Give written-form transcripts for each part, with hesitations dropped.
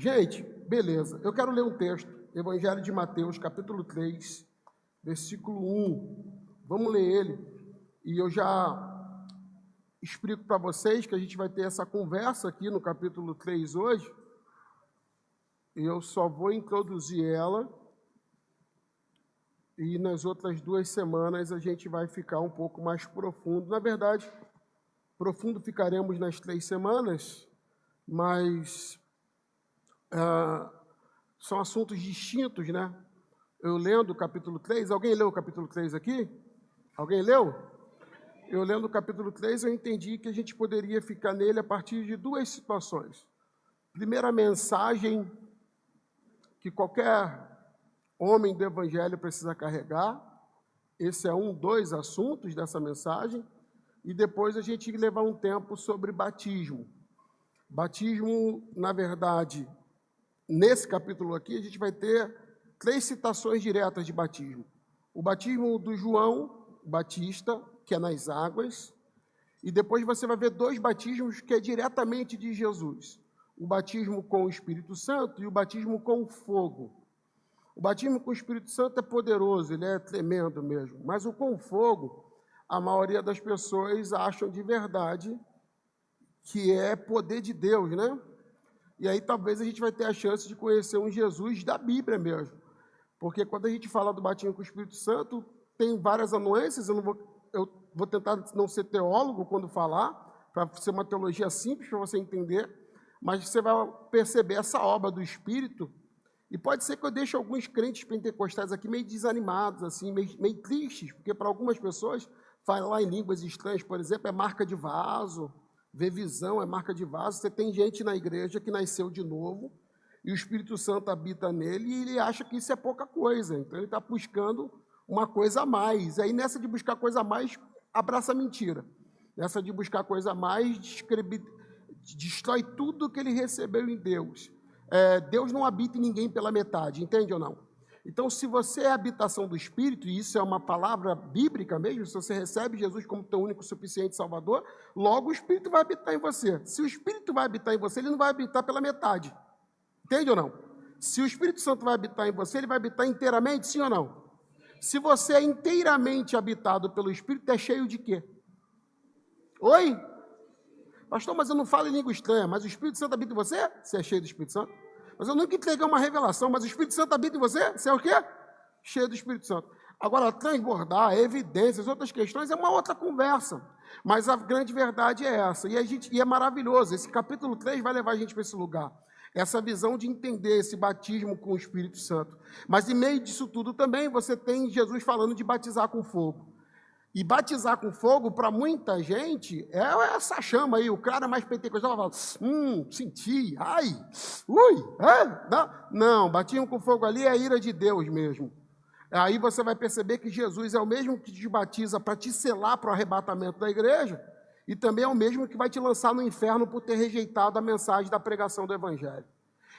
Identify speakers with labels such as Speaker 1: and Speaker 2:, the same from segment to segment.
Speaker 1: Gente, beleza. Eu quero ler um texto, Evangelho de Mateus, capítulo 3, versículo 1. Vamos ler ele. E eu já explico para vocês que a gente vai ter essa conversa aqui no capítulo 3 hoje. E eu só vou introduzir ela. E nas outras 2 semanas a gente vai ficar um pouco mais profundo. Na verdade, profundo ficaremos nas 3 semanas, mas são assuntos distintos, né? Eu lendo o capítulo 3, alguém leu o capítulo 3 aqui? Alguém leu? Eu lendo o capítulo 3, eu entendi que a gente poderia ficar nele a partir de 2 situações. Primeira mensagem que qualquer homem do evangelho precisa carregar. Esse é 2 assuntos dessa mensagem. E depois a gente levar um tempo sobre batismo. Batismo, na verdade, nesse capítulo aqui, a gente vai ter 3 citações diretas de batismo. O batismo do João Batista, que é nas águas, e depois você vai ver 2 batismos que é diretamente de Jesus. O batismo com o Espírito Santo e o batismo com fogo. O batismo com o Espírito Santo é poderoso, ele é tremendo mesmo, mas o com fogo, a maioria das pessoas acham de verdade que é poder de Deus, né? E aí talvez a gente vai ter a chance de conhecer um Jesus da Bíblia mesmo. Porque quando a gente fala do batismo com o Espírito Santo, tem várias anuências, eu vou tentar não ser teólogo quando falar, para ser uma teologia simples para você entender, mas você vai perceber essa obra do Espírito, e pode ser que eu deixe alguns crentes pentecostais aqui meio desanimados, assim, meio tristes, porque para algumas pessoas, falar em línguas estranhas, por exemplo, é marca de vaso, ver visão é marca de vaso. Você tem gente na igreja que nasceu de novo, e o Espírito Santo habita nele, e ele acha que isso é pouca coisa, então ele está buscando uma coisa a mais. Aí nessa de buscar coisa a mais, abraça a mentira. Nessa de buscar coisa a mais, destrói tudo que ele recebeu em Deus. Deus não habita em ninguém pela metade, entende ou não? Então, se você é a habitação do Espírito, e isso é uma palavra bíblica mesmo, se você recebe Jesus como teu único, suficiente Salvador, logo o Espírito vai habitar em você. Se o Espírito vai habitar em você, ele não vai habitar pela metade. Entende ou não? Se o Espírito Santo vai habitar em você, ele vai habitar inteiramente, sim ou não? Se você é inteiramente habitado pelo Espírito, é cheio de quê? Oi? Pastor, mas eu não falo em língua estranha, mas o Espírito Santo habita em você? Você é cheio do Espírito Santo? Mas eu nunca entreguei uma revelação, mas o Espírito Santo habita em você? Você é o quê? Cheio do Espírito Santo. Agora, transbordar, evidências, outras questões, é uma outra conversa. Mas a grande verdade é essa. E é maravilhoso. Esse capítulo 3 vai levar a gente para esse lugar. Essa visão de entender esse batismo com o Espírito Santo. Mas, em meio disso tudo também, você tem Jesus falando de batizar com fogo. E batizar com fogo, para muita gente, é essa chama aí. O cara mais pentecostal fala, senti, ai, ui, não, batismo com fogo ali é a ira de Deus mesmo. Aí você vai perceber que Jesus é o mesmo que te batiza para te selar para o arrebatamento da igreja, e também é o mesmo que vai te lançar no inferno por ter rejeitado a mensagem da pregação do Evangelho.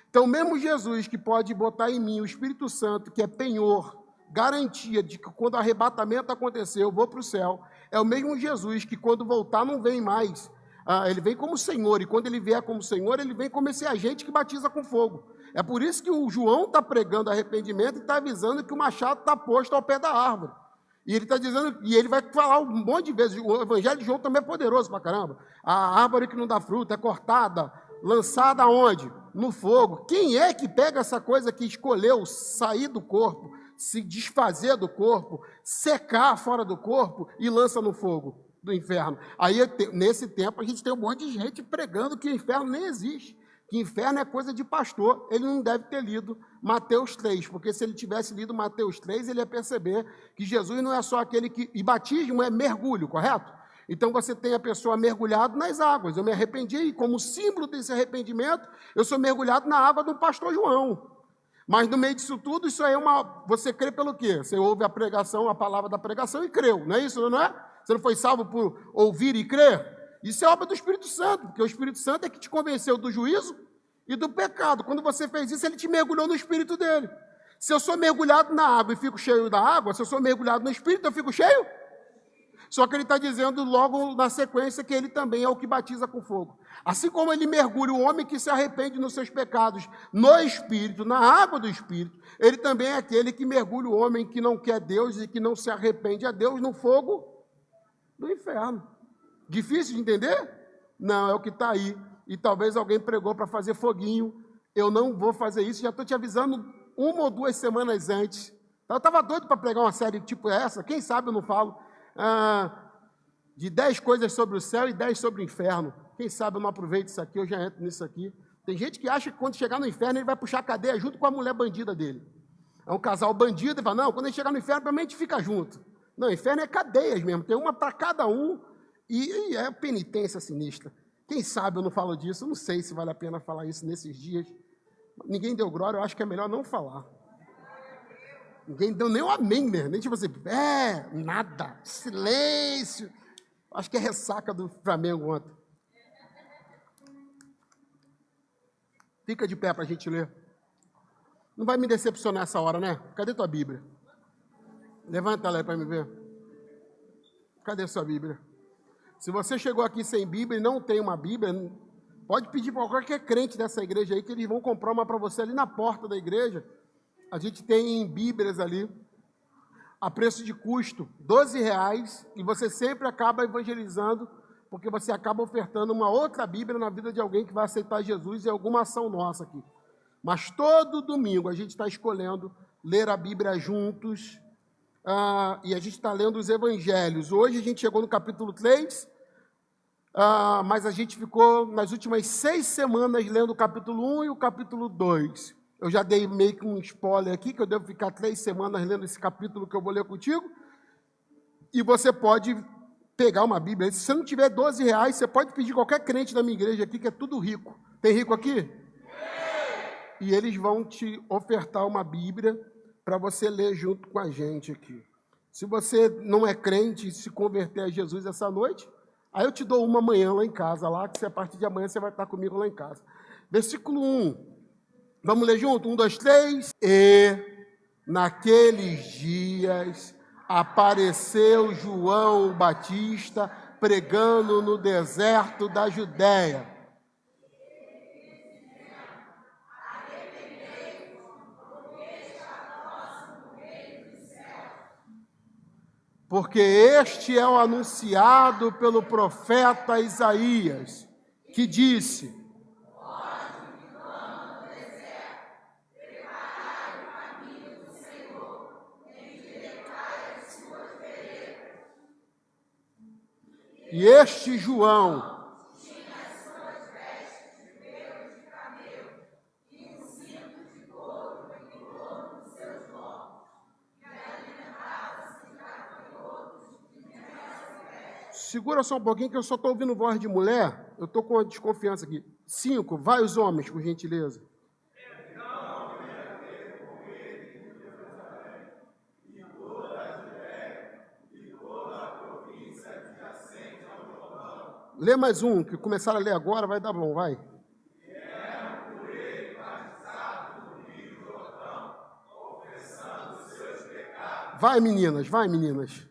Speaker 1: Então, mesmo Jesus que pode botar em mim o Espírito Santo, que é penhor, garantia de que quando o arrebatamento acontecer, eu vou para o céu, é o mesmo Jesus que quando voltar não vem mais. Ele vem como Senhor, e quando ele vier como Senhor, ele vem como esse agente que batiza com fogo. É por isso que o João está pregando arrependimento e está avisando que o machado está posto ao pé da árvore. E ele está dizendo, e ele vai falar um monte de vezes, o Evangelho de João também é poderoso para caramba. A árvore que não dá fruto é cortada, lançada aonde? No fogo. Quem é que pega essa coisa que escolheu sair do corpo, se desfazer do corpo, secar fora do corpo e lança no fogo do inferno? Aí, nesse tempo, a gente tem um monte de gente pregando que o inferno nem existe, que inferno é coisa de pastor. Ele não deve ter lido Mateus 3, porque se ele tivesse lido Mateus 3, ele ia perceber que Jesus não é só aquele que... E batismo é mergulho, correto? Então, você tem a pessoa mergulhada nas águas. Eu me arrependi e, como símbolo desse arrependimento, eu sou mergulhado na água do pastor João. Mas no meio disso tudo, isso aí você crê pelo quê? Você ouve a pregação, a palavra da pregação e creu, não é isso, não é? Você não foi salvo por ouvir e crer? Isso é obra do Espírito Santo, porque o Espírito Santo é que te convenceu do juízo e do pecado. Quando você fez isso, ele te mergulhou no Espírito dele. Se eu sou mergulhado na água e fico cheio da água, se eu sou mergulhado no Espírito, eu fico cheio? Só que ele está dizendo logo na sequência que ele também é o que batiza com fogo. Assim como ele mergulha o homem que se arrepende nos seus pecados no Espírito, na água do Espírito, ele também é aquele que mergulha o homem que não quer Deus e que não se arrepende a Deus no fogo do inferno. Difícil de entender? Não, é o que está aí. E talvez alguém pregou para fazer foguinho. Eu não vou fazer isso, já estou te avisando 1 ou 2 semanas antes. Eu estava doido para pregar uma série tipo essa, quem sabe eu não falo, de 10 coisas sobre o céu e 10 sobre o inferno. Quem sabe eu não aproveito isso aqui, eu já entro nisso aqui. Tem gente que acha que quando chegar no inferno ele vai puxar a cadeia junto com a mulher bandida dele. É um casal bandido e fala, não, quando ele chegar no inferno, realmente a gente fica junto. Não, inferno é cadeias mesmo, tem uma para cada um e é penitência sinistra. Quem sabe eu não falo disso, eu não sei se vale a pena falar isso nesses dias. Ninguém deu glória, eu acho que é melhor não falar. Ninguém deu nem um amém, né? Nem tipo assim, nada, silêncio. Acho que é ressaca do Flamengo ontem. Fica de pé para a gente ler. Não vai me decepcionar essa hora, né? Cadê tua Bíblia? Levanta ela aí para me ver. Cadê sua Bíblia? Se você chegou aqui sem Bíblia e não tem uma Bíblia, pode pedir para qualquer crente dessa igreja aí que eles vão comprar uma para você ali na porta da igreja. A gente tem Bíblias ali, a preço de custo, R$12, e você sempre acaba evangelizando, porque você acaba ofertando uma outra Bíblia na vida de alguém que vai aceitar Jesus em alguma ação nossa aqui. Mas todo domingo a gente está escolhendo ler a Bíblia juntos, e a gente está lendo os evangelhos. Hoje a gente chegou no capítulo 3, mas a gente ficou nas últimas 6 semanas lendo o capítulo 1 e o capítulo 2. Eu já dei meio que um spoiler aqui, que eu devo ficar 3 semanas lendo esse capítulo que eu vou ler contigo. E você pode pegar uma Bíblia. Se você não tiver R$12, você pode pedir qualquer crente da minha igreja aqui, que é tudo rico. Tem rico aqui? E eles vão te ofertar uma Bíblia para você ler junto com a gente aqui. Se você não é crente e se converter a Jesus essa noite, aí eu te dou uma amanhã lá em casa, lá, que a partir de amanhã você vai estar comigo lá em casa. Versículo 1. Vamos ler junto? 1, 2, 3. E naqueles dias apareceu João Batista pregando no deserto da Judéia. Porque este é o anunciado pelo profeta Isaías, que disse: e este João segura só um pouquinho que eu só estou ouvindo voz de mulher, eu estou com uma desconfiança aqui. 5, vai os homens, por gentileza. Lê mais um, que começaram a ler agora, vai dar bom, vai. Vai, meninas, vai, meninas.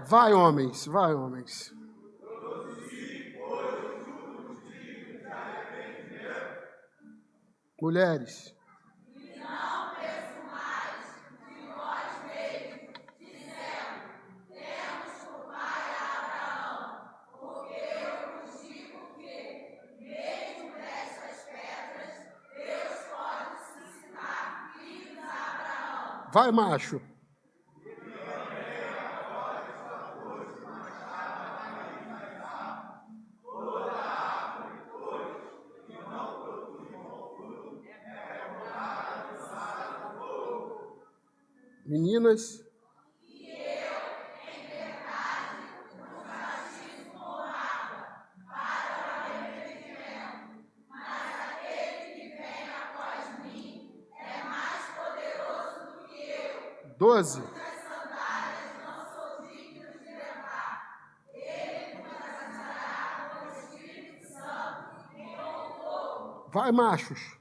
Speaker 1: Vai, homens, vai, homens. Mulheres. Vai, macho. Meninas. Doze. Vai, machos.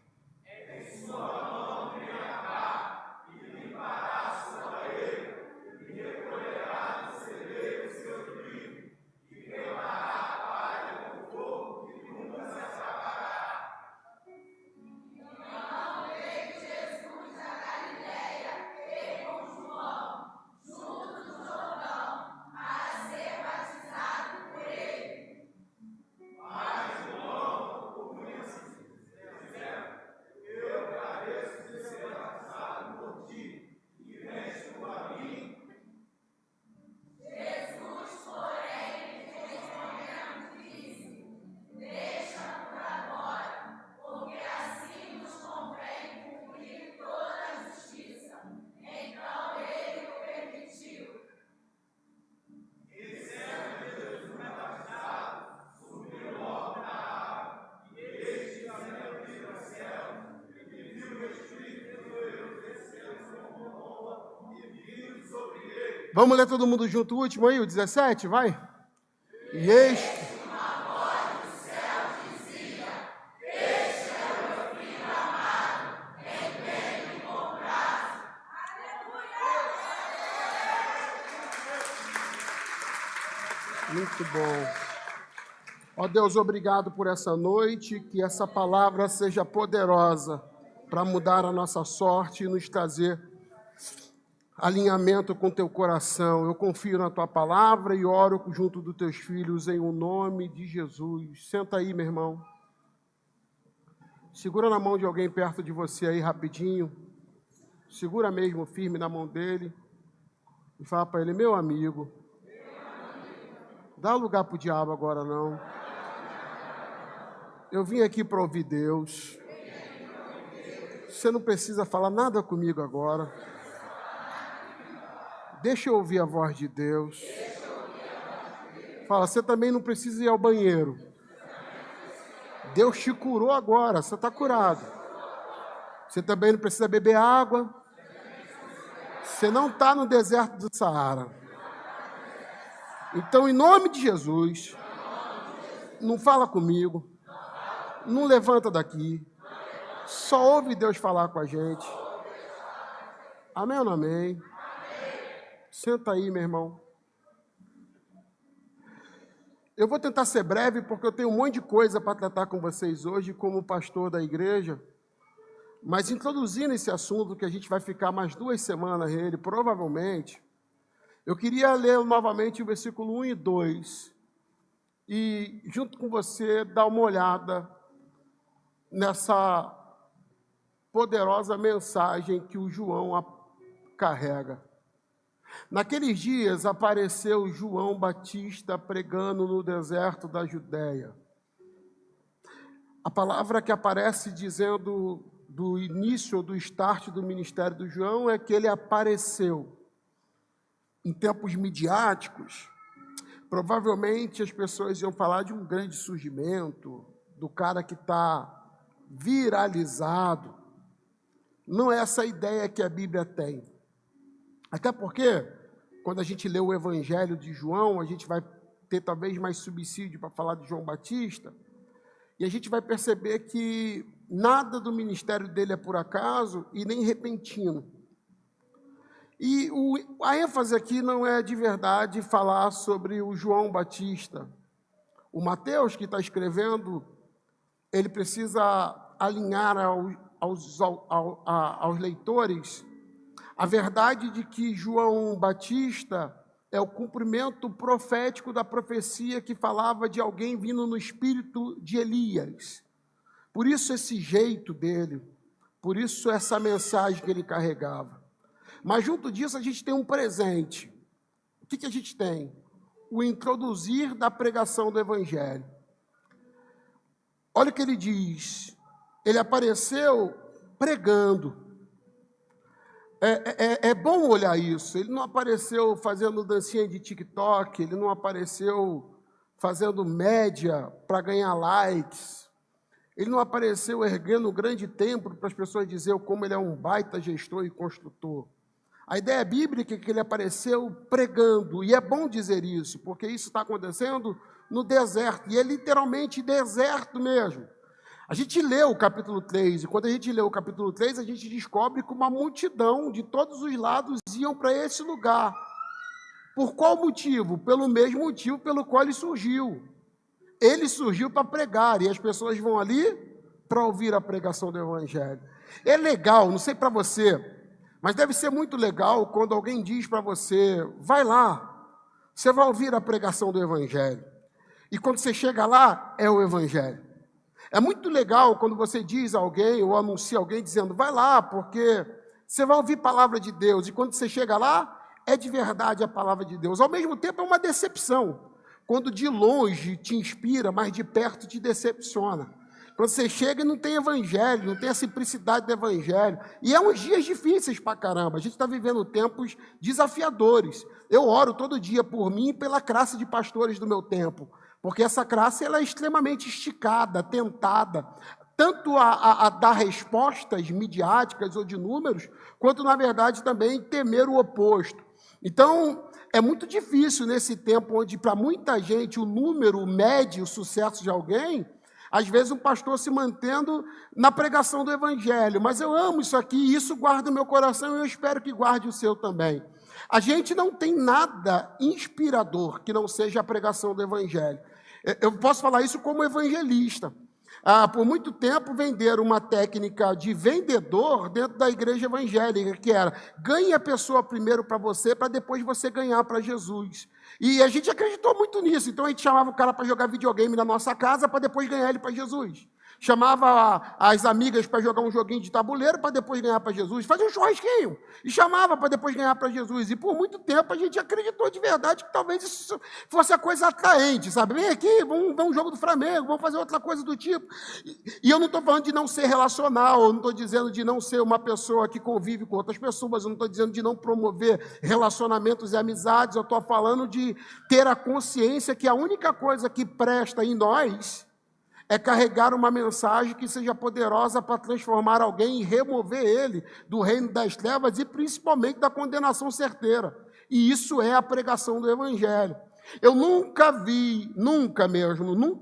Speaker 1: Vamos ler todo mundo junto o último aí, o 17, vai? E eis que uma voz do céu dizia: este é o meu filho amado, em quem me comprazo. Aleluia! Muito bom. Ó Deus, obrigado por essa noite, que essa palavra seja poderosa para mudar a nossa sorte e nos trazer alinhamento com teu coração. Eu confio na tua palavra e oro junto dos teus filhos em o nome de Jesus. Senta aí, meu irmão. Segura na mão de alguém perto de você aí rapidinho. Segura mesmo firme na mão dele e fala para ele: meu amigo, dá lugar para o diabo agora não. Eu vim aqui para ouvir Deus. Você não precisa falar nada comigo agora. Deixa eu ouvir a voz de Deus. Fala, você também não precisa ir ao banheiro. Deus te curou agora, você está curado. Você também não precisa beber água. Você não está no deserto do Saara. Então, em nome de Jesus, não fala comigo. Não levanta daqui. Só ouve Deus falar com a gente. Amém ou não amém? Senta aí, meu irmão. Eu vou tentar ser breve, porque eu tenho um monte de coisa para tratar com vocês hoje, como pastor da igreja. Mas introduzindo esse assunto, que a gente vai ficar mais 2 semanas nele, provavelmente, eu queria ler novamente o versículo 1 e 2. E, junto com você, dar uma olhada nessa poderosa mensagem que o João carrega. Naqueles dias apareceu João Batista pregando no deserto da Judéia. A palavra que aparece dizendo do início, do start do ministério do João, é que ele apareceu. Em tempos midiáticos, provavelmente as pessoas iam falar de um grande surgimento, do cara que está viralizado. Não é essa a ideia que a Bíblia tem. Até porque, quando a gente lê o Evangelho de João, a gente vai ter talvez mais subsídio para falar de João Batista, e a gente vai perceber que nada do ministério dele é por acaso e nem repentino. E a ênfase aqui não é de verdade falar sobre o João Batista. O Mateus, que está escrevendo, ele precisa alinhar aos leitores a verdade de que João Batista é o cumprimento profético da profecia que falava de alguém vindo no espírito de Elias. Por isso esse jeito dele, por isso essa mensagem que ele carregava. Mas junto disso a gente tem um presente. O que a gente tem? O introduzir da pregação do Evangelho. Olha o que ele diz. Ele apareceu pregando. É bom olhar isso. Ele não apareceu fazendo dancinha de TikTok, ele não apareceu fazendo média para ganhar likes, ele não apareceu erguendo um grande templo para as pessoas dizerem como ele é um baita gestor e construtor. A ideia bíblica é que ele apareceu pregando, e é bom dizer isso, porque isso está acontecendo no deserto, e é literalmente deserto mesmo. A gente lê o capítulo 3, e quando a gente lê o capítulo 3, a gente descobre que uma multidão de todos os lados iam para esse lugar. Por qual motivo? Pelo mesmo motivo pelo qual ele surgiu. Ele surgiu para pregar, e as pessoas vão ali para ouvir a pregação do Evangelho. É legal, não sei para você, mas deve ser muito legal quando alguém diz para você, vai lá, você vai ouvir a pregação do Evangelho. E quando você chega lá, é o Evangelho. É muito legal quando você diz a alguém, ou anuncia alguém dizendo, vai lá, porque você vai ouvir a palavra de Deus. E quando você chega lá, é de verdade a palavra de Deus. Ao mesmo tempo, é uma decepção. Quando de longe te inspira, mas de perto te decepciona. Quando você chega e não tem evangelho, não tem a simplicidade do evangelho. E é uns dias difíceis pra caramba. A gente está vivendo tempos desafiadores. Eu oro todo dia por mim e pela classe de pastores do meu tempo. Porque essa classe ela é extremamente esticada, tentada. Tanto a dar respostas midiáticas ou de números, quanto, na verdade, também temer o oposto. Então, é muito difícil nesse tempo onde, para muita gente, o número mede o sucesso de alguém, às vezes um pastor se mantendo na pregação do Evangelho. Mas eu amo isso aqui, e isso guarda o meu coração, e eu espero que guarde o seu também. A gente não tem nada inspirador que não seja a pregação do Evangelho. Eu posso falar isso como evangelista. Por muito tempo venderam uma técnica de vendedor dentro da igreja evangélica, que era, ganhe a pessoa primeiro para você depois você ganhar para Jesus. E a gente acreditou muito nisso, então a gente chamava o cara para jogar videogame na nossa casa para depois ganhar ele para Jesus. Chamava as amigas para jogar um joguinho de tabuleiro para depois ganhar para Jesus. Fazia um churrasquinho e chamava para depois ganhar para Jesus. E por muito tempo a gente acreditou de verdade que talvez isso fosse a coisa atraente, sabe? Vem aqui, vamos ver um jogo do Flamengo, vamos fazer outra coisa do tipo. E eu não estou falando de não ser relacional, eu não estou dizendo de não ser uma pessoa que convive com outras pessoas, eu não estou dizendo de não promover relacionamentos e amizades, eu estou falando de ter a consciência que a única coisa que presta em nós é carregar uma mensagem que seja poderosa para transformar alguém e remover ele do reino das trevas e principalmente da condenação certeira. E isso é a pregação do Evangelho. Eu nunca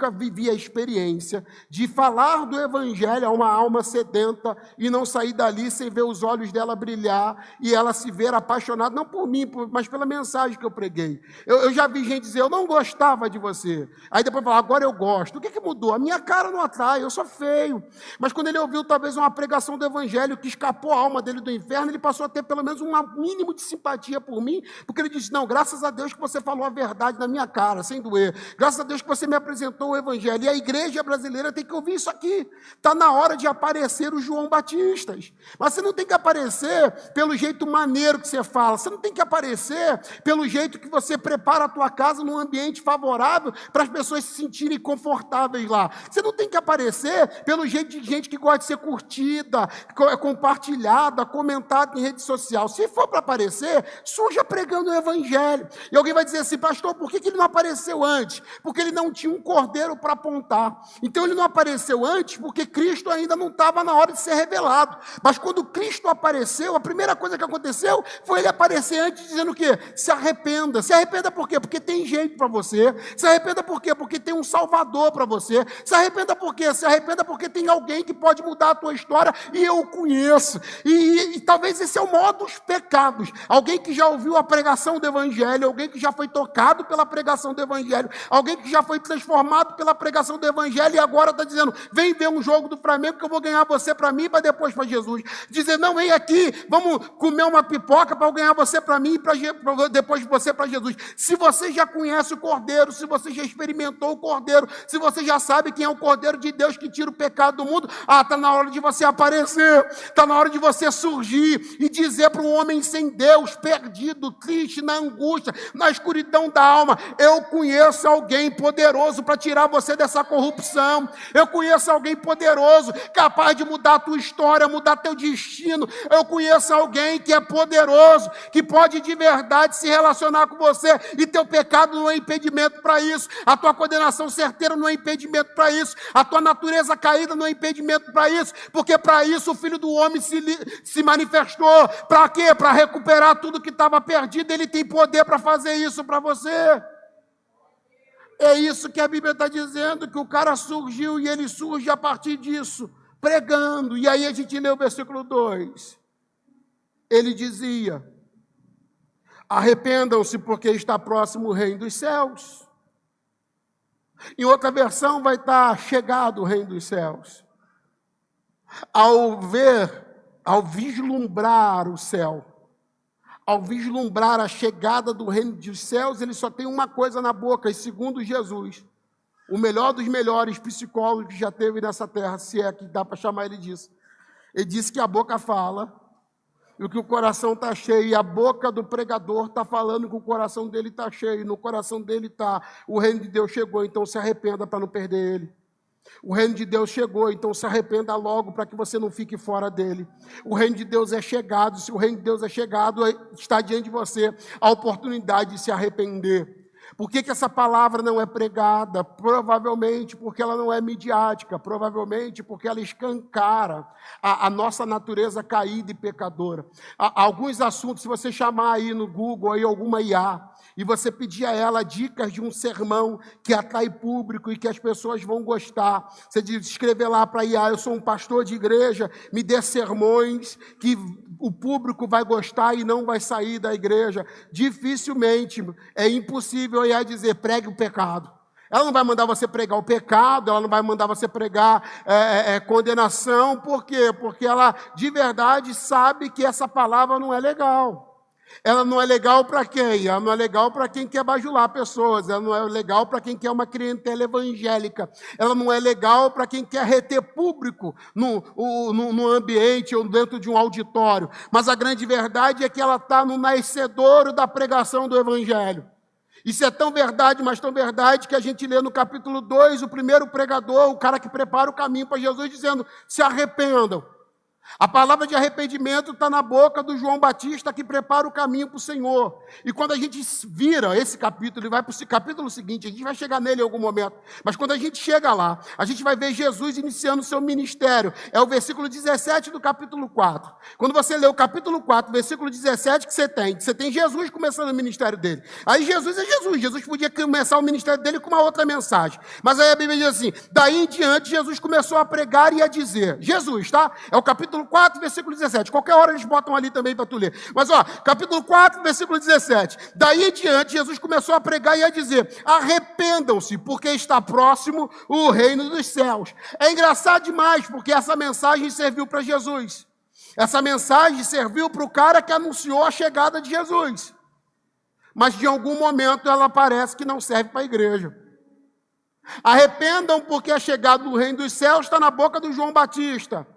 Speaker 1: vivi a experiência de falar do Evangelho a uma alma sedenta e não sair dali sem ver os olhos dela brilhar e ela se ver apaixonada, não por mim, mas pela mensagem que eu preguei. Eu já vi gente dizer, eu não gostava de você. Aí depois falar, agora eu gosto. O que mudou? A minha cara não atrai, eu sou feio. Mas quando ele ouviu talvez uma pregação do Evangelho que escapou a alma dele do inferno, ele passou a ter pelo menos um mínimo de simpatia por mim, porque ele disse, não, graças a Deus que você falou a verdade na minha cara, sem doer. Graças a Deus que você me apresentou o Evangelho. E a igreja brasileira tem que ouvir isso aqui. Está na hora de aparecer os João Batistas. Mas você não tem que aparecer pelo jeito maneiro que você fala. Você não tem que aparecer pelo jeito que você prepara a tua casa num ambiente favorável para as pessoas se sentirem confortáveis lá. Você não tem que aparecer pelo jeito de gente que gosta de ser curtida, compartilhada, comentada em rede social. Se for para aparecer, surja pregando o Evangelho. E alguém vai dizer assim, pastor, por que ele não apareceu antes? Porque ele não tinha um cordeiro para apontar. Então ele não apareceu antes porque Cristo ainda não estava na hora de ser revelado. Mas quando Cristo apareceu, a primeira coisa que aconteceu foi ele aparecer antes dizendo o quê? Se arrependa. Se arrependa por quê? Porque tem jeito para você. Se arrependa por quê? Porque tem um Salvador para você. Se arrependa por quê? Se arrependa porque tem alguém que pode mudar a tua história e eu o conheço. E talvez esse é o maior dos pecados. Alguém que já ouviu a pregação do Evangelho, alguém que já foi tocado pela pregação do Evangelho, alguém que já foi transformado pela pregação do Evangelho e agora está dizendo, vem ver um jogo do Flamengo que eu vou ganhar você para mim e para depois para Jesus. Dizer, não, vem aqui, vamos comer uma pipoca para eu ganhar você para mim e depois você para Jesus. Se você já conhece o Cordeiro, se você já experimentou o Cordeiro, se você já sabe quem é o Cordeiro de Deus que tira o pecado do mundo, está na hora de você aparecer, está na hora de você surgir e dizer para um homem sem Deus, perdido, triste, na angústia, na escuridão da alma, eu conheço alguém poderoso para tirar você dessa corrupção. Eu conheço alguém poderoso, capaz de mudar a tua história, mudar teu destino. Eu conheço alguém que é poderoso, que pode de verdade se relacionar com você e teu pecado não é impedimento para isso. A tua condenação certeira não é impedimento para isso. A tua natureza caída não é impedimento para isso. Porque para isso o Filho do Homem se manifestou. Para quê? Para recuperar tudo que estava perdido. Ele tem poder para fazer isso para você. É isso que a Bíblia está dizendo, que o cara surgiu e ele surge a partir disso, pregando. E aí a gente lê o versículo 2. Ele dizia: arrependam-se porque está próximo o reino dos céus. Em outra versão vai estar chegado o reino dos céus. Ao vislumbrar o céu, ao vislumbrar a chegada do reino dos céus, ele só tem uma coisa na boca, e segundo Jesus, o melhor dos melhores psicólogos que já teve nessa terra, se é que dá para chamar ele disso, ele disse que a boca fala, e o que o coração está cheio, e a boca do pregador está falando que o coração dele está cheio, no coração dele está, o reino de Deus chegou, então se arrependa para não perder ele. O reino de Deus chegou, então se arrependa logo para que você não fique fora dele. O reino de Deus é chegado, se o reino de Deus é chegado, está diante de você a oportunidade de se arrepender. Por que essa palavra não é pregada? Provavelmente porque ela não é midiática, provavelmente porque ela escancara a nossa natureza caída e pecadora. Alguns assuntos, se você chamar aí no Google, aí alguma IA, e você pedir a ela dicas de um sermão que atrai público e que as pessoas vão gostar. Você escrever lá para a IA: eu sou um pastor de igreja, me dê sermões que o público vai gostar e não vai sair da igreja. Dificilmente, é impossível a IA dizer: pregue o pecado. Ela não vai mandar você pregar o pecado, ela não vai mandar você pregar condenação. Por quê? Porque ela de verdade sabe que essa palavra não é legal. Ela não é legal para quem? Ela não é legal para quem quer bajular pessoas. Ela não é legal para quem quer uma clientela evangélica. Ela não é legal para quem quer reter público no ambiente ou dentro de um auditório. Mas a grande verdade é que ela está no nascedouro da pregação do evangelho. Isso é tão verdade, mas tão verdade, que a gente lê no capítulo 2, o primeiro pregador, o cara que prepara o caminho para Jesus, dizendo: se arrependam. A palavra de arrependimento está na boca do João Batista, que prepara o caminho para o Senhor. E quando a gente vira esse capítulo e vai para o capítulo seguinte, a gente vai chegar nele em algum momento, mas quando a gente chega lá, a gente vai ver Jesus iniciando o seu ministério. É o versículo 17 do capítulo 4. Quando você lê o capítulo 4, versículo 17, que você tem Jesus começando o ministério dele. Aí Jesus é Jesus. Jesus podia começar o ministério dele com uma outra mensagem. Mas aí a Bíblia diz assim: daí em diante Jesus começou a pregar e a dizer. Jesus, tá? É o capítulo 4, versículo 17. Qualquer hora eles botam ali também para tu ler. Mas capítulo 4, versículo 17. Daí em diante Jesus começou a pregar e a dizer: arrependam-se, porque está próximo o reino dos céus. É engraçado demais, porque essa mensagem serviu para Jesus. Essa mensagem serviu para o cara que anunciou a chegada de Jesus. Mas de algum momento ela parece que não serve para a igreja. Arrependam, porque a chegada do reino dos céus está na boca do João Batista.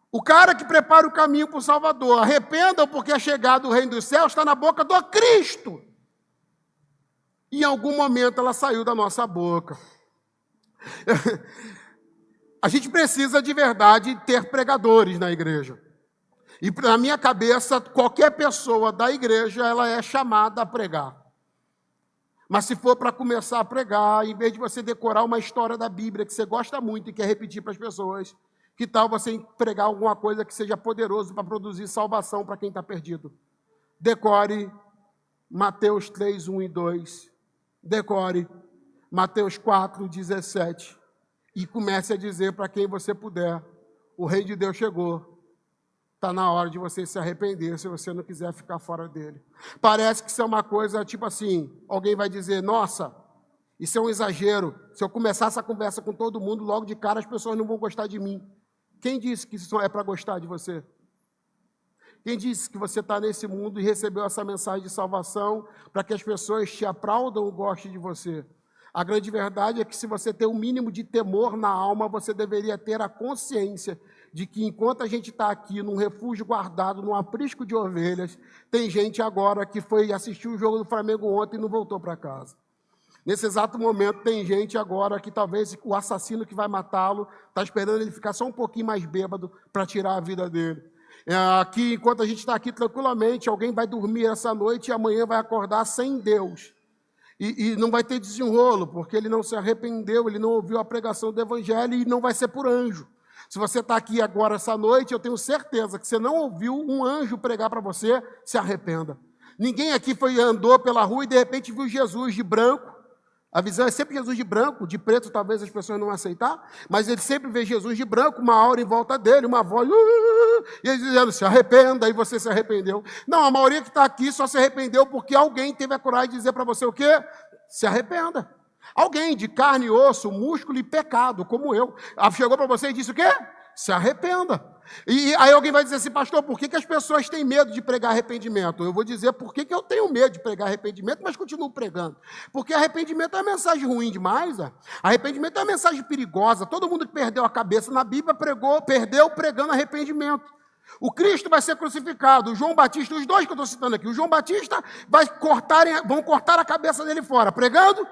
Speaker 1: O cara que prepara o caminho para o Salvador. Arrependam, porque a chegada do reino dos céus está na boca do Cristo. E em algum momento ela saiu da nossa boca. A gente precisa de verdade ter pregadores na igreja. E na minha cabeça, qualquer pessoa da igreja, ela é chamada a pregar. Mas se for para começar a pregar, em vez de você decorar uma história da Bíblia que você gosta muito e quer repetir para as pessoas, que tal você pregar alguma coisa que seja poderoso para produzir salvação para quem está perdido? Decore Mateus 3, 1 e 2. Decore Mateus 4, 17. E comece a dizer para quem você puder: o reino de Deus chegou. Está na hora de você se arrepender, se você não quiser ficar fora dele. Parece que isso é uma coisa tipo assim: alguém vai dizer: nossa, isso é um exagero. Se eu começar essa conversa com todo mundo, logo de cara as pessoas não vão gostar de mim. Quem disse que isso é para gostar de você? Quem disse que você está nesse mundo e recebeu essa mensagem de salvação para que as pessoas te aplaudam ou gostem de você? A grande verdade é que se você tem um mínimo de temor na alma, você deveria ter a consciência de que enquanto a gente está aqui num refúgio guardado, num aprisco de ovelhas, tem gente agora que foi assistir o jogo do Flamengo ontem e não voltou para casa. Nesse exato momento, tem gente agora que talvez o assassino que vai matá-lo está esperando ele ficar só um pouquinho mais bêbado para tirar a vida dele. Aqui, enquanto a gente está aqui tranquilamente, alguém vai dormir essa noite e amanhã vai acordar sem Deus. E não vai ter desenrolo, porque ele não se arrependeu, ele não ouviu a pregação do Evangelho e não vai ser por anjo. Se você está aqui agora essa noite, eu tenho certeza que você não ouviu um anjo pregar para você, se arrependa. Ninguém aqui andou pela rua e de repente viu Jesus de branco, A visão é sempre Jesus de branco, de preto talvez as pessoas não aceitar, mas ele sempre vê Jesus de branco, uma aura em volta dele, uma voz, e ele dizendo, se arrependa, e você se arrependeu. Não, a maioria que está aqui só se arrependeu porque alguém teve a coragem de dizer para você o quê? Se arrependa. Alguém de carne, osso, músculo e pecado, como eu, chegou para você e disse o quê? Se arrependa. E aí alguém vai dizer assim, pastor, por que as pessoas têm medo de pregar arrependimento? Eu vou dizer por que eu tenho medo de pregar arrependimento, mas continuo pregando. Porque arrependimento é uma mensagem ruim demais. Arrependimento é uma mensagem perigosa. Todo mundo que perdeu a cabeça na Bíblia perdeu pregando arrependimento. O Cristo vai ser crucificado, o João Batista, os dois que eu estou citando aqui, o João Batista vão cortar a cabeça dele fora, pregando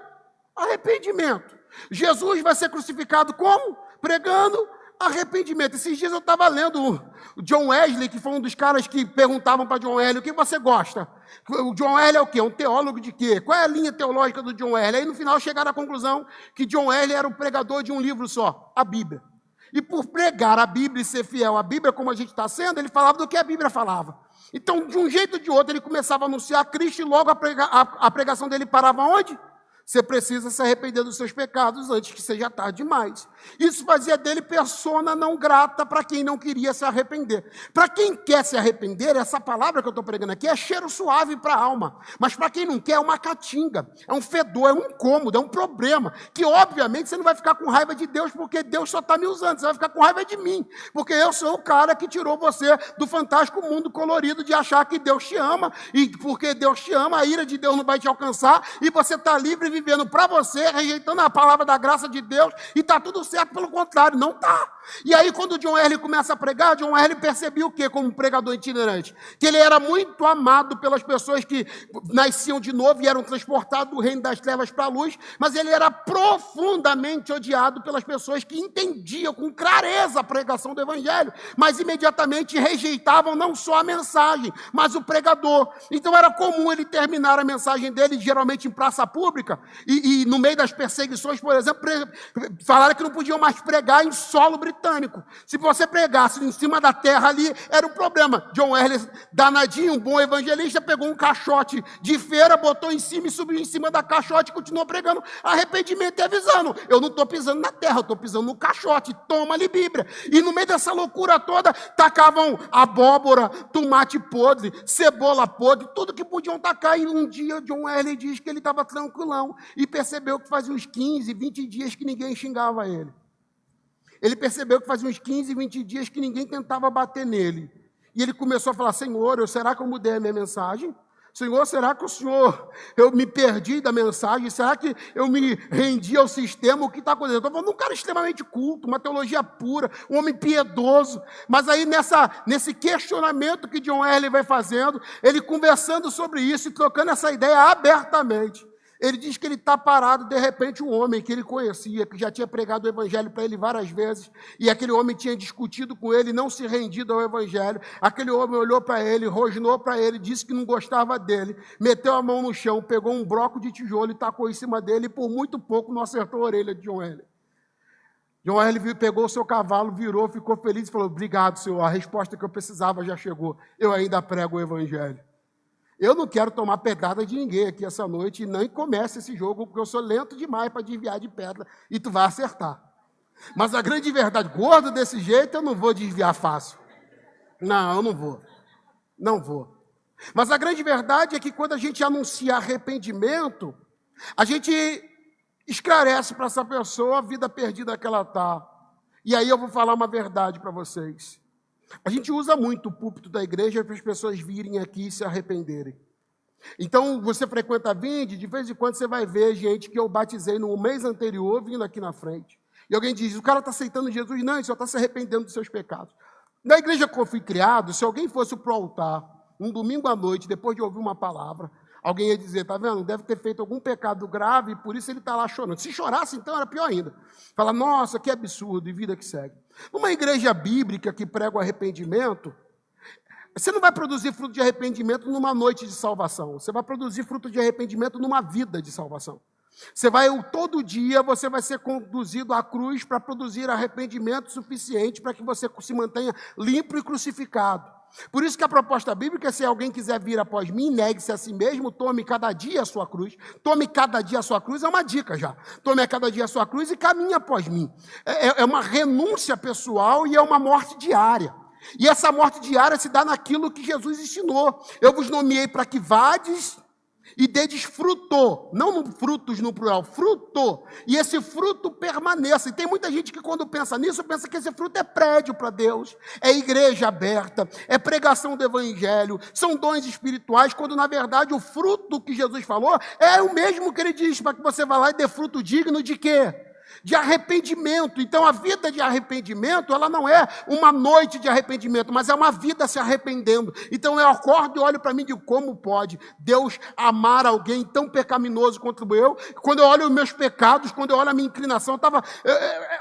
Speaker 1: arrependimento. Jesus vai ser crucificado como? Pregando arrependimento. Esses dias eu estava lendo o John Wesley, que foi um dos caras que perguntavam para John Wesley, o que você gosta? O John Wesley é o quê? Um teólogo de quê? Qual é a linha teológica do John Wesley? Aí no final chegaram à conclusão que John Wesley era um pregador de um livro só, a Bíblia. E por pregar a Bíblia e ser fiel à Bíblia, como a gente está sendo, ele falava do que a Bíblia falava. Então, de um jeito ou de outro, ele começava a anunciar Cristo e logo a pregação dele parava onde? Você precisa se arrepender dos seus pecados antes que seja tarde demais. Isso fazia dele persona não grata para quem não queria se arrepender. Para quem quer se arrepender, essa palavra que eu estou pregando aqui é cheiro suave para a alma. Mas para quem não quer, é uma catinga, é um fedor, é um incômodo, é um problema. Que obviamente você não vai ficar com raiva de Deus porque Deus só está me usando. Você vai ficar com raiva de mim. Porque eu sou o cara que tirou você do fantástico mundo colorido de achar que Deus te ama. E porque Deus te ama, a ira de Deus não vai te alcançar. E você está livre vivendo para você, rejeitando a palavra da graça de Deus, e está tudo certo, pelo contrário, não está. E aí quando John Wesley começa a pregar, John Wesley percebeu o quê como pregador itinerante? Que ele era muito amado pelas pessoas que nasciam de novo e eram transportados do reino das trevas para a luz, mas ele era profundamente odiado pelas pessoas que entendiam com clareza a pregação do evangelho, mas imediatamente rejeitavam não só a mensagem, mas o pregador. Então era comum ele terminar a mensagem dele, geralmente em praça pública, e no meio das perseguições, por exemplo, falaram que não podiam mais pregar em solo britânico. Se você pregasse em cima da terra ali, era um problema. John Wesley, danadinho, um bom evangelista, pegou um caixote de feira, botou em cima e subiu em cima da caixote e continuou pregando arrependimento e avisando. Eu não estou pisando na terra, eu estou pisando no caixote, toma-lhe Bíblia. E no meio dessa loucura toda, tacavam abóbora, tomate podre, cebola podre, tudo que podiam tacar. E um dia John Wesley diz que ele estava tranquilão e percebeu que fazia uns 15, 20 dias que ninguém xingava ele. Ele percebeu que fazia uns 15, 20 dias que ninguém tentava bater nele. E ele começou a falar, Senhor, será que eu mudei a minha mensagem? Senhor, será que eu me perdi da mensagem? Será que eu me rendi ao sistema? O que está acontecendo? Eu estou falando de um cara extremamente culto, uma teologia pura, um homem piedoso. Mas aí nesse questionamento que John Wesley vai fazendo, ele conversando sobre isso e trocando essa ideia abertamente. Ele diz que ele está parado, de repente um homem que ele conhecia, que já tinha pregado o evangelho para ele várias vezes, e aquele homem tinha discutido com ele, não se rendido ao evangelho. Aquele homem olhou para ele, rosnou para ele, disse que não gostava dele, meteu a mão no chão, pegou um bloco de tijolo e tacou em cima dele, e por muito pouco não acertou a orelha de John Wesley. John Wesley pegou o seu cavalo, virou, ficou feliz e falou, obrigado, Senhor, a resposta que eu precisava já chegou, eu ainda prego o evangelho. Eu não quero tomar pedrada de ninguém aqui essa noite e nem comece esse jogo, porque eu sou lento demais para desviar de pedra e tu vai acertar. Mas a grande verdade, gordo desse jeito, eu não vou desviar fácil. Não, eu não vou. Não vou. Mas a grande verdade é que quando a gente anuncia arrependimento, a gente esclarece para essa pessoa a vida perdida que ela está. E aí eu vou falar uma verdade para vocês. A gente usa muito o púlpito da igreja para as pessoas virem aqui e se arrependerem. Então, você frequenta a Vinde, de vez em quando você vai ver gente que eu batizei no mês anterior vindo aqui na frente. E alguém diz, o cara está aceitando Jesus? Não, ele só está se arrependendo dos seus pecados. Na igreja que eu fui criado, se alguém fosse para o altar, um domingo à noite, depois de ouvir uma palavra, alguém ia dizer, tá vendo, deve ter feito algum pecado grave e por isso ele está lá chorando. Se chorasse, então, era pior ainda. Fala, nossa, que absurdo, e vida que segue. Numa igreja bíblica que prega o arrependimento, você não vai produzir fruto de arrependimento numa noite de salvação. Você vai produzir fruto de arrependimento numa vida de salvação. Todo dia você vai ser conduzido à cruz para produzir arrependimento suficiente para que você se mantenha limpo e crucificado. Por isso que a proposta bíblica é: se alguém quiser vir após mim, negue-se a si mesmo, tome cada dia a sua cruz. Tome cada dia a sua cruz é uma dica já. Tome a cada dia a sua cruz e caminhe após mim. É uma renúncia pessoal e é uma morte diária. E essa morte diária se dá naquilo que Jesus ensinou. Eu vos nomeei para que vades e dedes fruto, não frutos no plural, fruto, e esse fruto permaneça. E tem muita gente que quando pensa nisso, pensa que esse fruto é prédio para Deus, é igreja aberta, é pregação do evangelho, são dons espirituais, quando na verdade o fruto que Jesus falou é o mesmo que ele diz, para que você vá lá e dê fruto digno de quê? De arrependimento. Então a vida de arrependimento, ela não é uma noite de arrependimento, mas é uma vida se arrependendo. Então eu acordo e olho para mim e digo: como pode Deus amar alguém tão pecaminoso quanto eu? Quando eu olho os meus pecados, quando eu olho a minha inclinação,